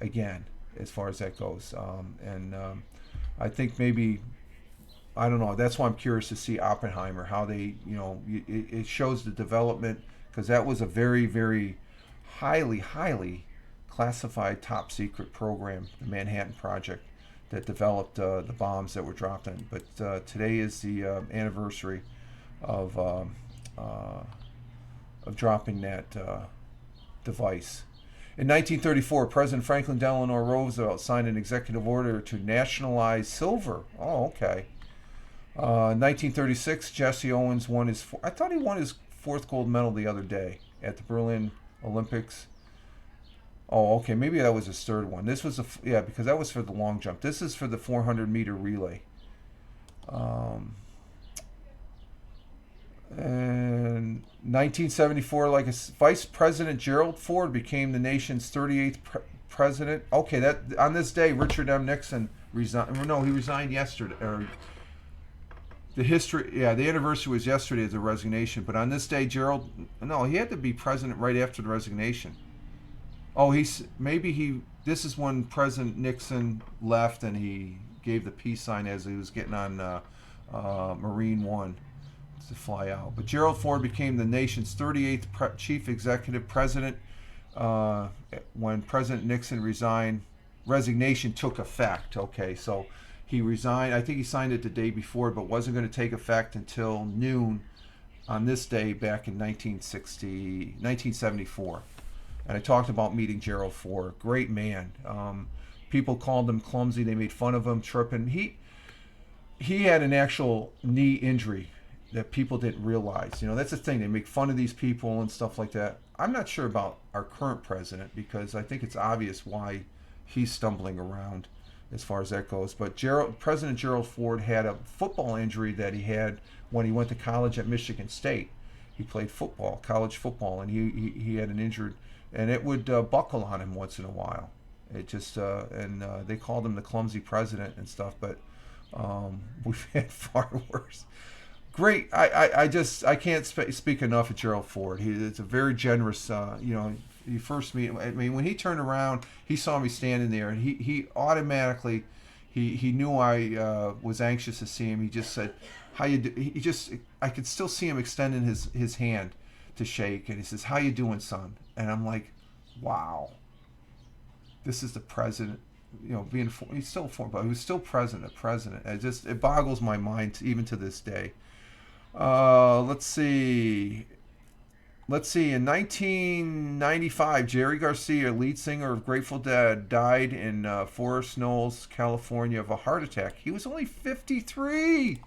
again, as far as that goes. I think maybe, I don't know, that's why I'm curious to see Oppenheimer, how they, it shows the development, because that was a very, very highly classified top secret program, the Manhattan Project, that developed the bombs that were dropped in. But today is the anniversary of dropping that device. In 1934, President Franklin Delano Roosevelt signed an executive order to nationalize silver. Oh, okay. 1936, Jesse Owens won his... I thought he won his 4th gold medal the other day at the Berlin Olympics. Oh, okay. Maybe that was his 3rd one. This was because that was for the long jump. This is for the 400-meter relay. And 1974, like Vice President Gerald Ford became the nation's 38th president. Okay, that on this day, Richard M. Nixon resigned. No, he resigned yesterday. Or the anniversary was yesterday of the resignation. But on this day, he had to be president right after the resignation. Oh, this is when President Nixon left and he gave the peace sign as he was getting on Marine One to fly out. But Gerald Ford became the nation's 38th chief executive president when President Nixon resigned. Resignation took effect. Okay, so he resigned. I think he signed it the day before, but wasn't going to take effect until noon on this day back in 1974. And I talked about meeting Gerald Ford. Great man. People called him clumsy. They made fun of him, tripping. He had an actual knee injury that people didn't realize. That's the thing. They make fun of these people and stuff like that. I'm not sure about our current president, because I think it's obvious why he's stumbling around as far as that goes. But President Gerald Ford had a football injury that he had when he went to college at Michigan State. He played football, college football, and he had an injured, and it would buckle on him once in a while. It just they called him the clumsy president and stuff, but we've had far worse. Great. I can't speak enough of Gerald Ford. It's a very generous, you first meet him. I mean, when he turned around, he saw me standing there, and he automatically, he knew I was anxious to see him. He just said, "How you do?" He just, I could still see him extending his hand to shake, and he says, "How you doing, son?" And I'm like, "Wow, this is the president." You know, he's still former, but he was still president. It boggles my mind even to this day. Let's see. In 1995, Jerry Garcia, lead singer of Grateful Dead, died in Forest Knolls, California, of a heart attack. He was only 53.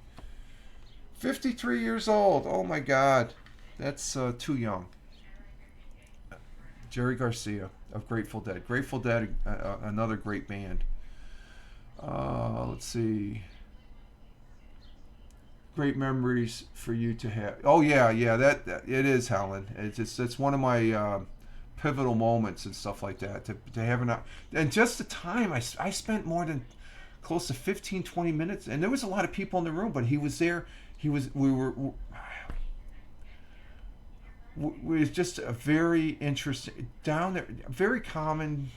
53 years old. Oh my God, that's too young. Jerry Garcia of Grateful Dead. Grateful Dead, another great band. Let's see. Great memories for you to have. Oh yeah, that it is, Helen. It's one of my pivotal moments and stuff like that. To have and just the time I spent more than close to 15, 20 minutes, and there was a lot of people in the room, but he was there. We was just a very interesting down there, very common,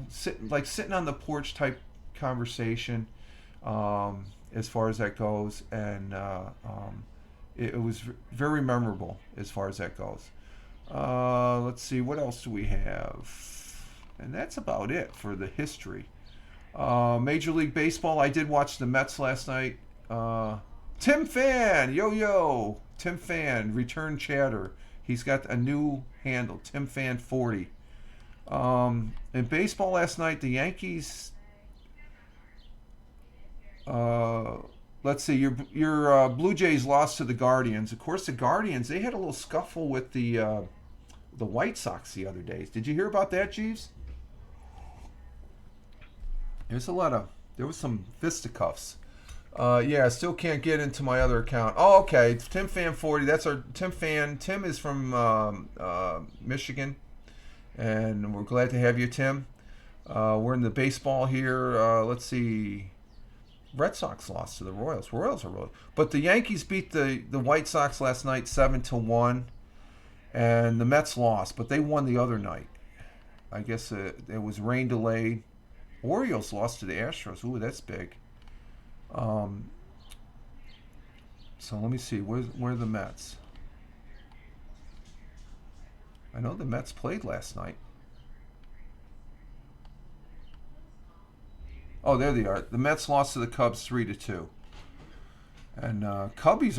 sitting on the porch type conversation, as far as that goes, and it was very memorable as far as that goes. Let's see, what else do we have? And that's about it for the history. Major League Baseball, I did watch the Mets last night. Tim Fan, Tim Fan, return chatter. He's got a new handle, Tim Fan 40. In baseball last night, the Yankees. Let's see. Your Blue Jays lost to the Guardians. Of course, the Guardians, they had a little scuffle with the White Sox the other day. Did you hear about that, Jeeves? There was some fisticuffs. I still can't get into my other account. Oh, okay. It's Tim Fan 40. That's our Tim Fan. Tim is from Michigan, and we're glad to have you, Tim. We're in the baseball here. Let's see. Red Sox lost to the Royals. Royals are really, but the Yankees beat the White Sox last night 7-1, and the Mets lost, but they won the other night. I guess it was rain delayed. Orioles lost to the Astros. Ooh, that's big. So let me see. Where are the Mets? I know the Mets played last night. Oh, there they are. The Mets lost to the Cubs 3-2. And Cubbies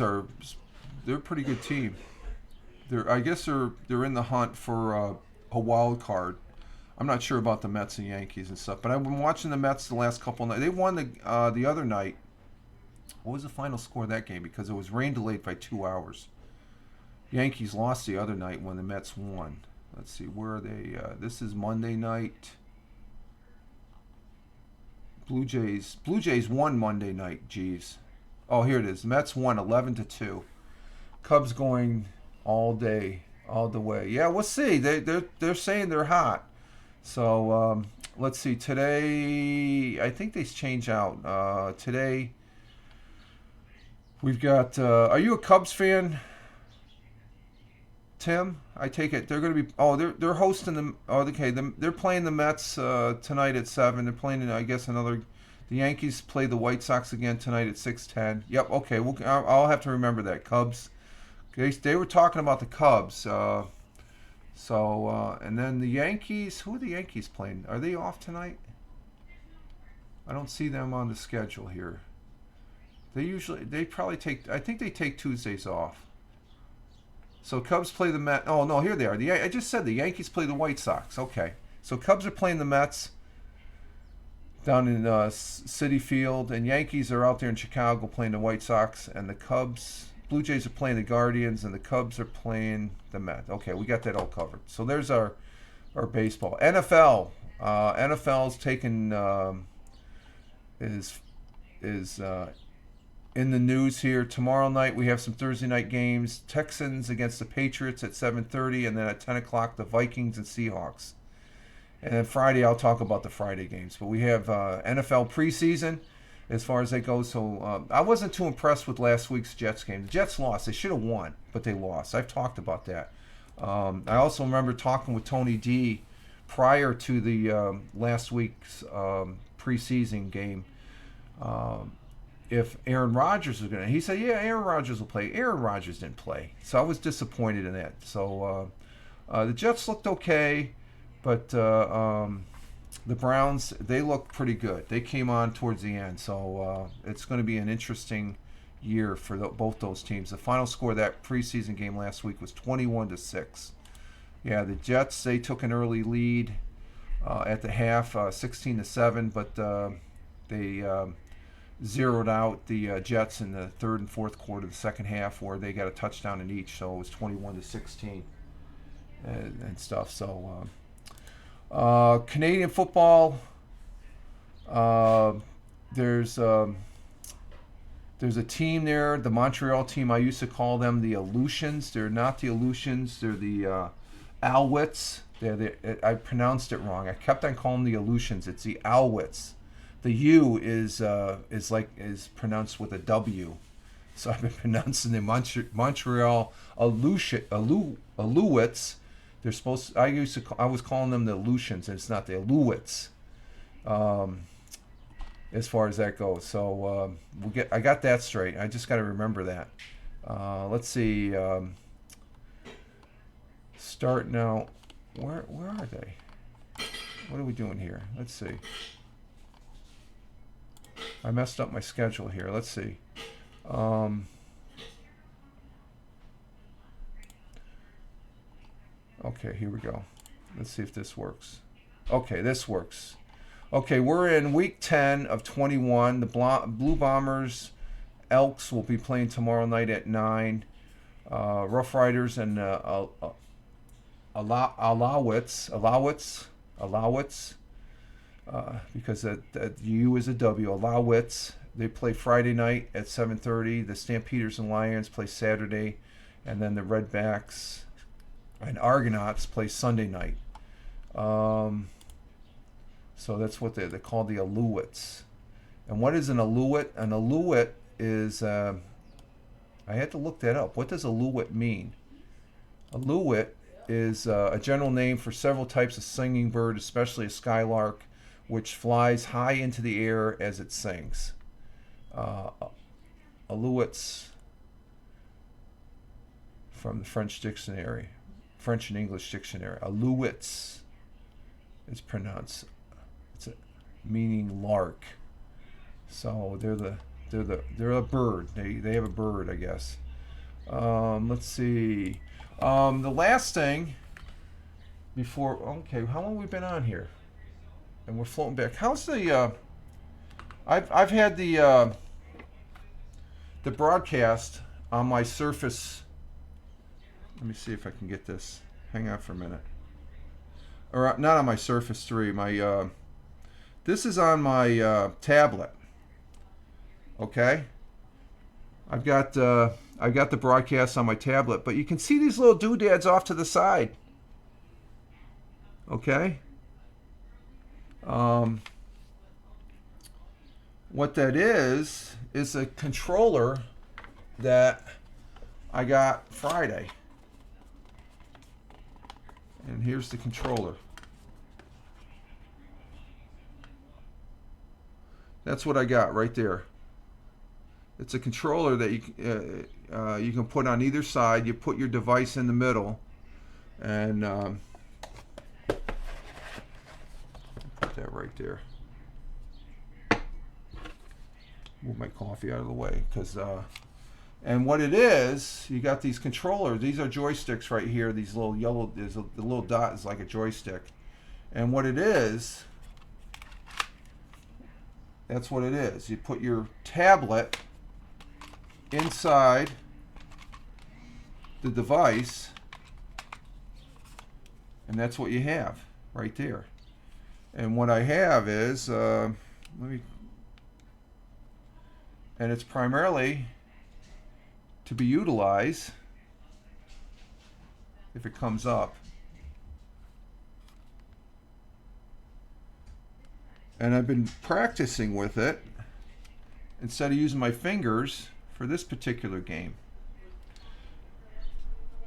they're a pretty good team. I guess they're in the hunt for a wild card. I'm not sure about the Mets and Yankees and stuff, but I've been watching the Mets the last couple of nights. They won the other night. What was the final score of that game? Because it was rain delayed by 2 hours. Yankees lost the other night when the Mets won. Let's see, where are they? This is Monday night. Blue Jays won Monday night, Jeeves. Oh, here it is. The Mets won 11-2. Cubs going all day, all the way. Yeah, we'll see. They're saying they're hot. So let's see. Today, I think they change out. Today, we've got. Are you a Cubs fan, Tim? I take it they're going to be. Oh, they're hosting them. Oh, okay. They're playing the Mets tonight at 7. They're playing, I guess, another. The Yankees play the White Sox again tonight at 6:10. Yep. Okay. I'll have to remember that. Cubs. Okay. They were talking about the Cubs. And then the Yankees. Who are the Yankees playing? Are they off tonight? I don't see them on the schedule here. They probably take. I think they take Tuesdays off. So Cubs play the Mets. Oh no, here they are. I just said the Yankees play the White Sox. Okay, so Cubs are playing the Mets down in Citi Field, and Yankees are out there in Chicago playing the White Sox, and the Blue Jays are playing the Guardians, and the Cubs are playing the Mets. Okay, we got that all covered. So there's our baseball. NFL. NFL's taken is in the news here. Tomorrow night we have some Thursday night games. Texans against the Patriots at 7:30, and then at 10 o'clock the Vikings and Seahawks. And then Friday I'll talk about the Friday games. But we have NFL preseason as far as that goes. So I wasn't too impressed with last week's Jets game. The Jets lost. They should have won, but they lost. I've talked about that. I also remember talking with Tony D prior to the last week's preseason game. if Aaron Rodgers was going to. He said, yeah, Aaron Rodgers will play. Aaron Rodgers didn't play. So I was disappointed in that. So the Jets looked okay, but the Browns, they looked pretty good. They came on towards the end. So it's going to be an interesting year for both those teams. The final score of that preseason game last week was 21-6. Yeah, the Jets, they took an early lead at the half, 16-7, but they zeroed out the Jets in the third and fourth quarter of the second half, where they got a touchdown in each, so it was 21-16 and stuff. So Canadian football, there's a team there, the Montreal team. I used to call them the Aleutians. They're not the Aleutians. They're the Alouettes. I pronounced it wrong. I kept on calling them the Aleutians. It's the Alouettes. The U is pronounced with a W, so I've been pronouncing the Montreal Alouettes. They're supposed to, I was calling them the Aleutians, and it's not the Alouettes. As far as that goes, so I got that straight. I just got to remember that. Let's see. Start now. Where are they? What are we doing here? Let's see. I messed up my schedule here. Let's see. Okay, here we go. Let's see if this works. Okay, this works. Okay, we're in week 10 of 21. The Blue Bombers, Elks will be playing tomorrow night at 9. Rough Riders and Alouettes, because the U is a W. Alouettes, they play Friday night at 7:30. The Stampeders and Lions play Saturday, and then the Redbacks and Argonauts play Sunday night. So that's what they're called, the Alouettes. And what is an Alouette? An Alouette is, I had to look that up. What does Alouette mean? Alouette is a general name for several types of singing bird, especially a skylark, which flies high into the air as it sings. Alouettes, from the French dictionary, French and English dictionary. Alouettes is pronounced. It's meaning lark. So they're a bird. They have a bird, I guess. Let's see. The last thing before. Okay, how long have we been on here? And we're floating back. How's the? I've had the broadcast on my Surface. Let me see if I can get this. Hang on for a minute. Or not on my Surface 3. My this is on my tablet. Okay. I've got the broadcast on my tablet, but you can see these little doodads off to the side. Okay. What that is a controller that I got Friday. And here's the controller. That's what I got right there. It's a controller that you can put on either side. You put your device in the middle, and put that right there. Move my coffee out of the way, because and what it is, you got these controllers. These are joysticks right here. These little yellow. The little dot is like a joystick, and what it is. That's what it is. You put your tablet inside the device, and that's what you have right there. And what I have is, and it's primarily to be utilized if it comes up. And I've been practicing with it instead of using my fingers for this particular game.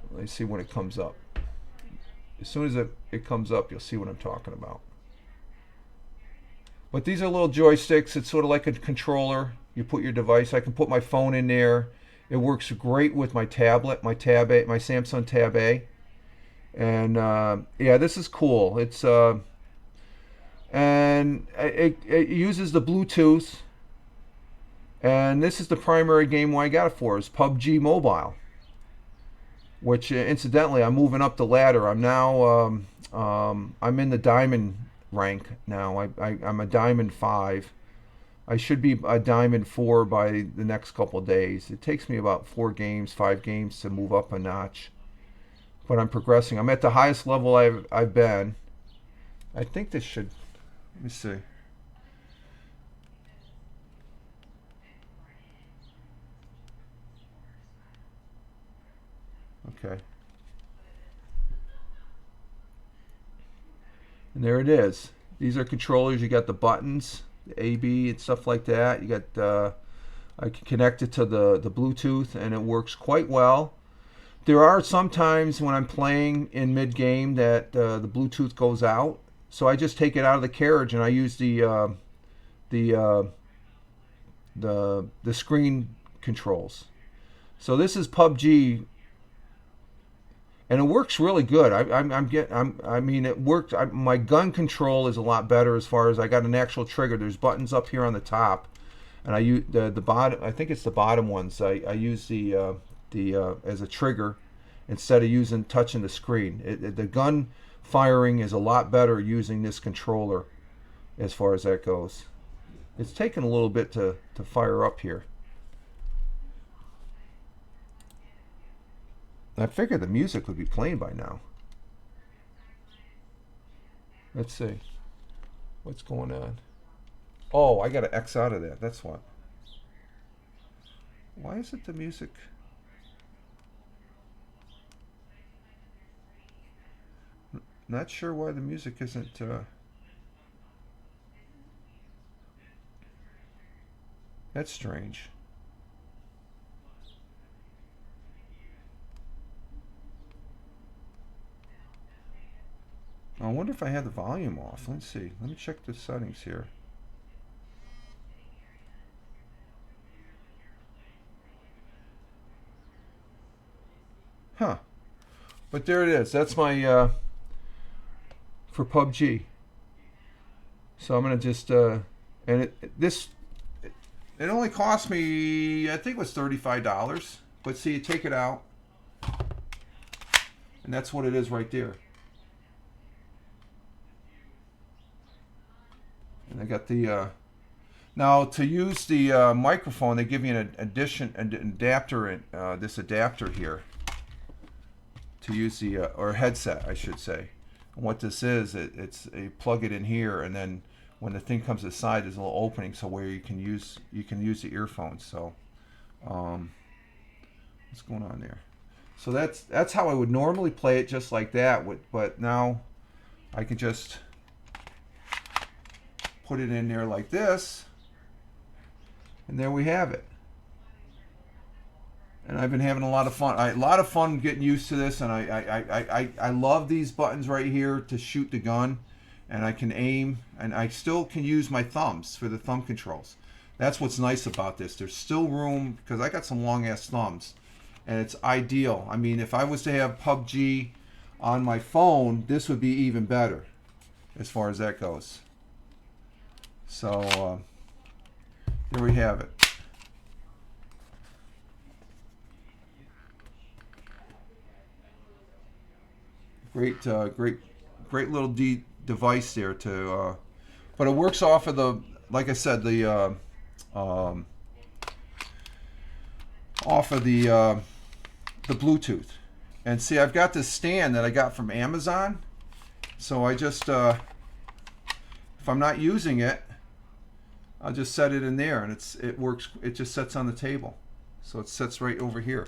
Let's see when it comes up. As soon as it comes up, you'll see what I'm talking about. But these are little joysticks. It's sort of like a controller. You put your device. I can put my phone in there. It works great with my tablet, my Tab A, my Samsung Tab A. And yeah, this is cool. It's and it uses the Bluetooth. And this is the primary game I got it for, is PUBG Mobile. Which incidentally, I'm moving up the ladder. I'm now I'm in the diamond rank now. I'm a diamond 5. I should be a diamond 4 by the next couple of days. It takes me about 4 games, 5 games to move up a notch. But I'm progressing. I'm at the highest level I've been. I think this should, let me see. Okay. And there it is. These are controllers. You got the buttons, the A, B, and stuff like that. You got I can connect it to the Bluetooth, and it works quite well. There are some times when I'm playing in mid-game that the Bluetooth goes out, so I just take it out of the carriage and I use the screen controls. So this is PUBG, and it works really good. I mean, it worked. My gun control is a lot better as far as I got an actual trigger. There's buttons up here on the top, and I use the bottom. I think it's the bottom ones. I use the as a trigger instead of touching the screen. The gun firing is a lot better using this controller as far as that goes. It's taken a little bit to fire up here. I figured the music would be playing by now. Let's see. What's going on? Oh, I got to X out of that. That's what. Why is it the music? Not sure why the music isn't... That's strange. I wonder if I had the volume off. Let's see. Let me check the settings here. Huh. But there it is. That's my... for PUBG. So I'm going to just... and it only cost me, I think it was $35. But see, you take it out. And that's what it is right there. And I got the now to use the microphone, they give you an adapter, this adapter here to use the or headset, I should say. And what this is, it's you plug it in here, and then when the thing comes aside, there's a little opening so where you can use the earphones. So what's going on there? So that's how I would normally play it, just like that. But now I can just put it in there like this, and there we have it. And I've been having a lot of fun. Getting used to this, and I love these buttons right here to shoot the gun, and I can aim, and I still can use my thumbs for the thumb controls. That's what's nice about this. There's still room, because I got some long ass thumbs, and it's ideal. I mean, if I was to have PUBG on my phone, this would be even better as far as that goes. So there we have it. Great little device there to, but it works off of the, like I said, the off of the Bluetooth. And see, I've got this stand that I got from Amazon, so I just if I'm not using it, I'll just set it in there, and it works. It just sets on the table, so it sits right over here.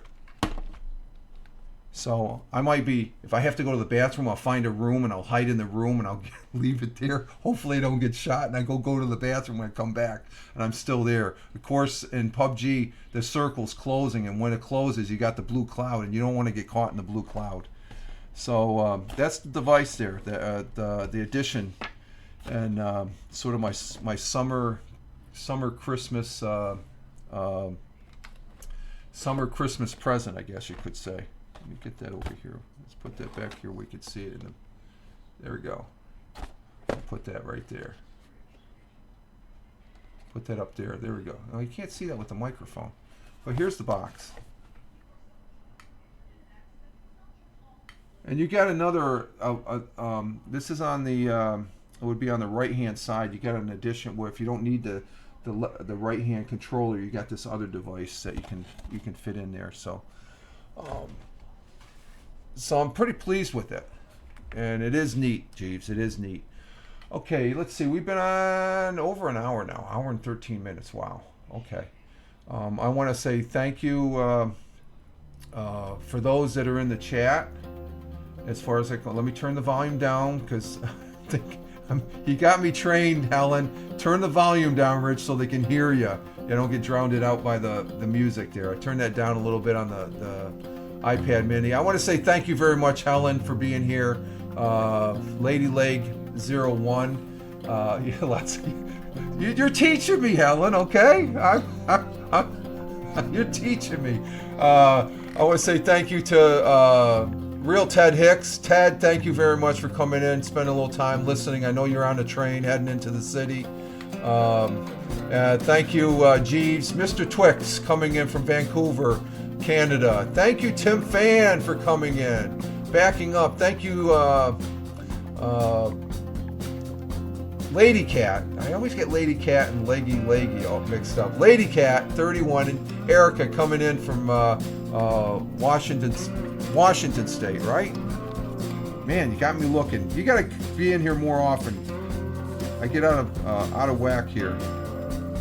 So I might be, if I have to go to the bathroom, I'll find a room and I'll hide in the room and I'll leave it there. Hopefully I don't get shot, and I go to the bathroom when I come back and I'm still there. Of course, in PUBG, the circle's closing, and when it closes, you got the blue cloud, and you don't want to get caught in the blue cloud. So that's the device there, the Edition. and sort of my summer Christmas summer Christmas present, I guess you could say. Let me get that over here. Let's put that back here. We could see it in the. There we go. I'll put that right there. Put that up there. There we go. Now you can't see that with the microphone, but here's the box. And you got another. This is on the. It would be on the right hand side. You got an addition where if you don't need the right hand controller, you got this other device that you can fit in there. So I'm pretty pleased with it, and it is neat, Jeeves. It is neat. Okay, let's see. We've been on over an hour now, hour and 13 minutes. Wow. Okay. I want to say thank you for those that are in the chat. As far as let me turn the volume down because I think you got me trained, Helen. Turn the volume down, Rich, so they can hear you. You don't get drowned out by the music there. I turned that down a little bit on the iPad Mini. I want to say thank you very much, Helen, for being here. Lady Leg 01. You're teaching me, Helen. Okay, you're teaching me. I want to say thank you to Real Ted Hicks. Ted, thank you very much for coming in, spending a little time listening. I know you're on the train heading into the city. Thank you, Jeeves. Mr. Twix coming in from Vancouver, Canada. Thank you, Tim Fan, for coming in. Backing up. Thank you, Lady Cat. I always get Lady Cat and Leggy all mixed up. Lady Cat, 31, and Erica coming in from Washington State, right? Man, you got me looking. You got to be in here more often. I get out of whack here.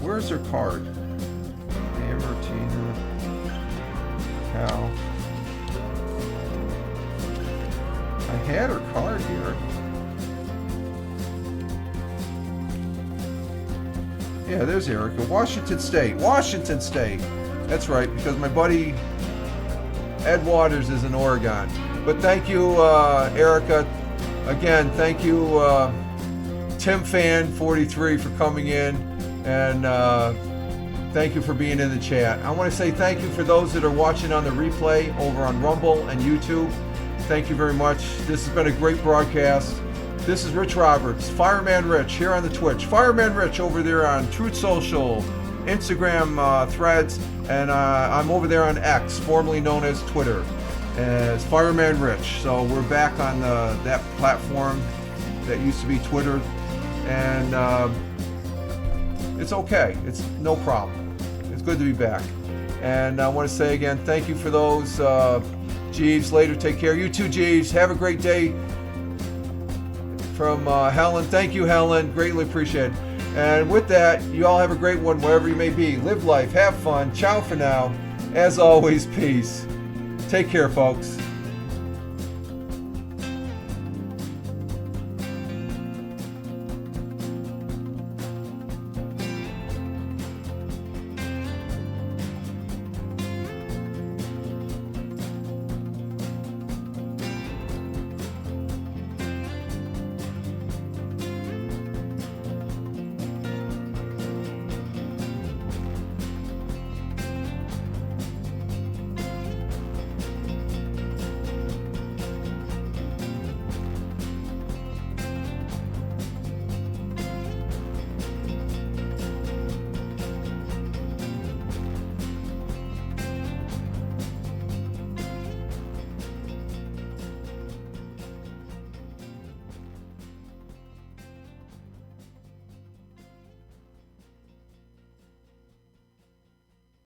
Where's her card? Amber, Tina, Cal. I had her card here. Yeah, there's Erica. Washington State. That's right, because my buddy Ed Waters is in Oregon. But thank you, Erica. Again, thank you, Tim Fan 43 for coming in, and thank you for being in the chat. I want to say thank you for those that are watching on the replay over on Rumble and YouTube. Thank you very much. This has been a great broadcast. This is Rich Roberts, Fireman Rich, here on the Twitch. Fireman Rich over there on Truth Social, Instagram, Threads, and I'm over there on X, formerly known as Twitter, as Fireman Rich. So we're back on that platform that used to be Twitter, and it's okay. It's no problem. It's good to be back. And I want to say again, thank you for those. Jeeves, later, take care. You too, Jeeves. Have a great day. From Helen. Thank you, Helen. Greatly appreciate it. And with that, you all have a great one wherever you may be. Live life. Have fun. Ciao for now. As always, peace. Take care, folks.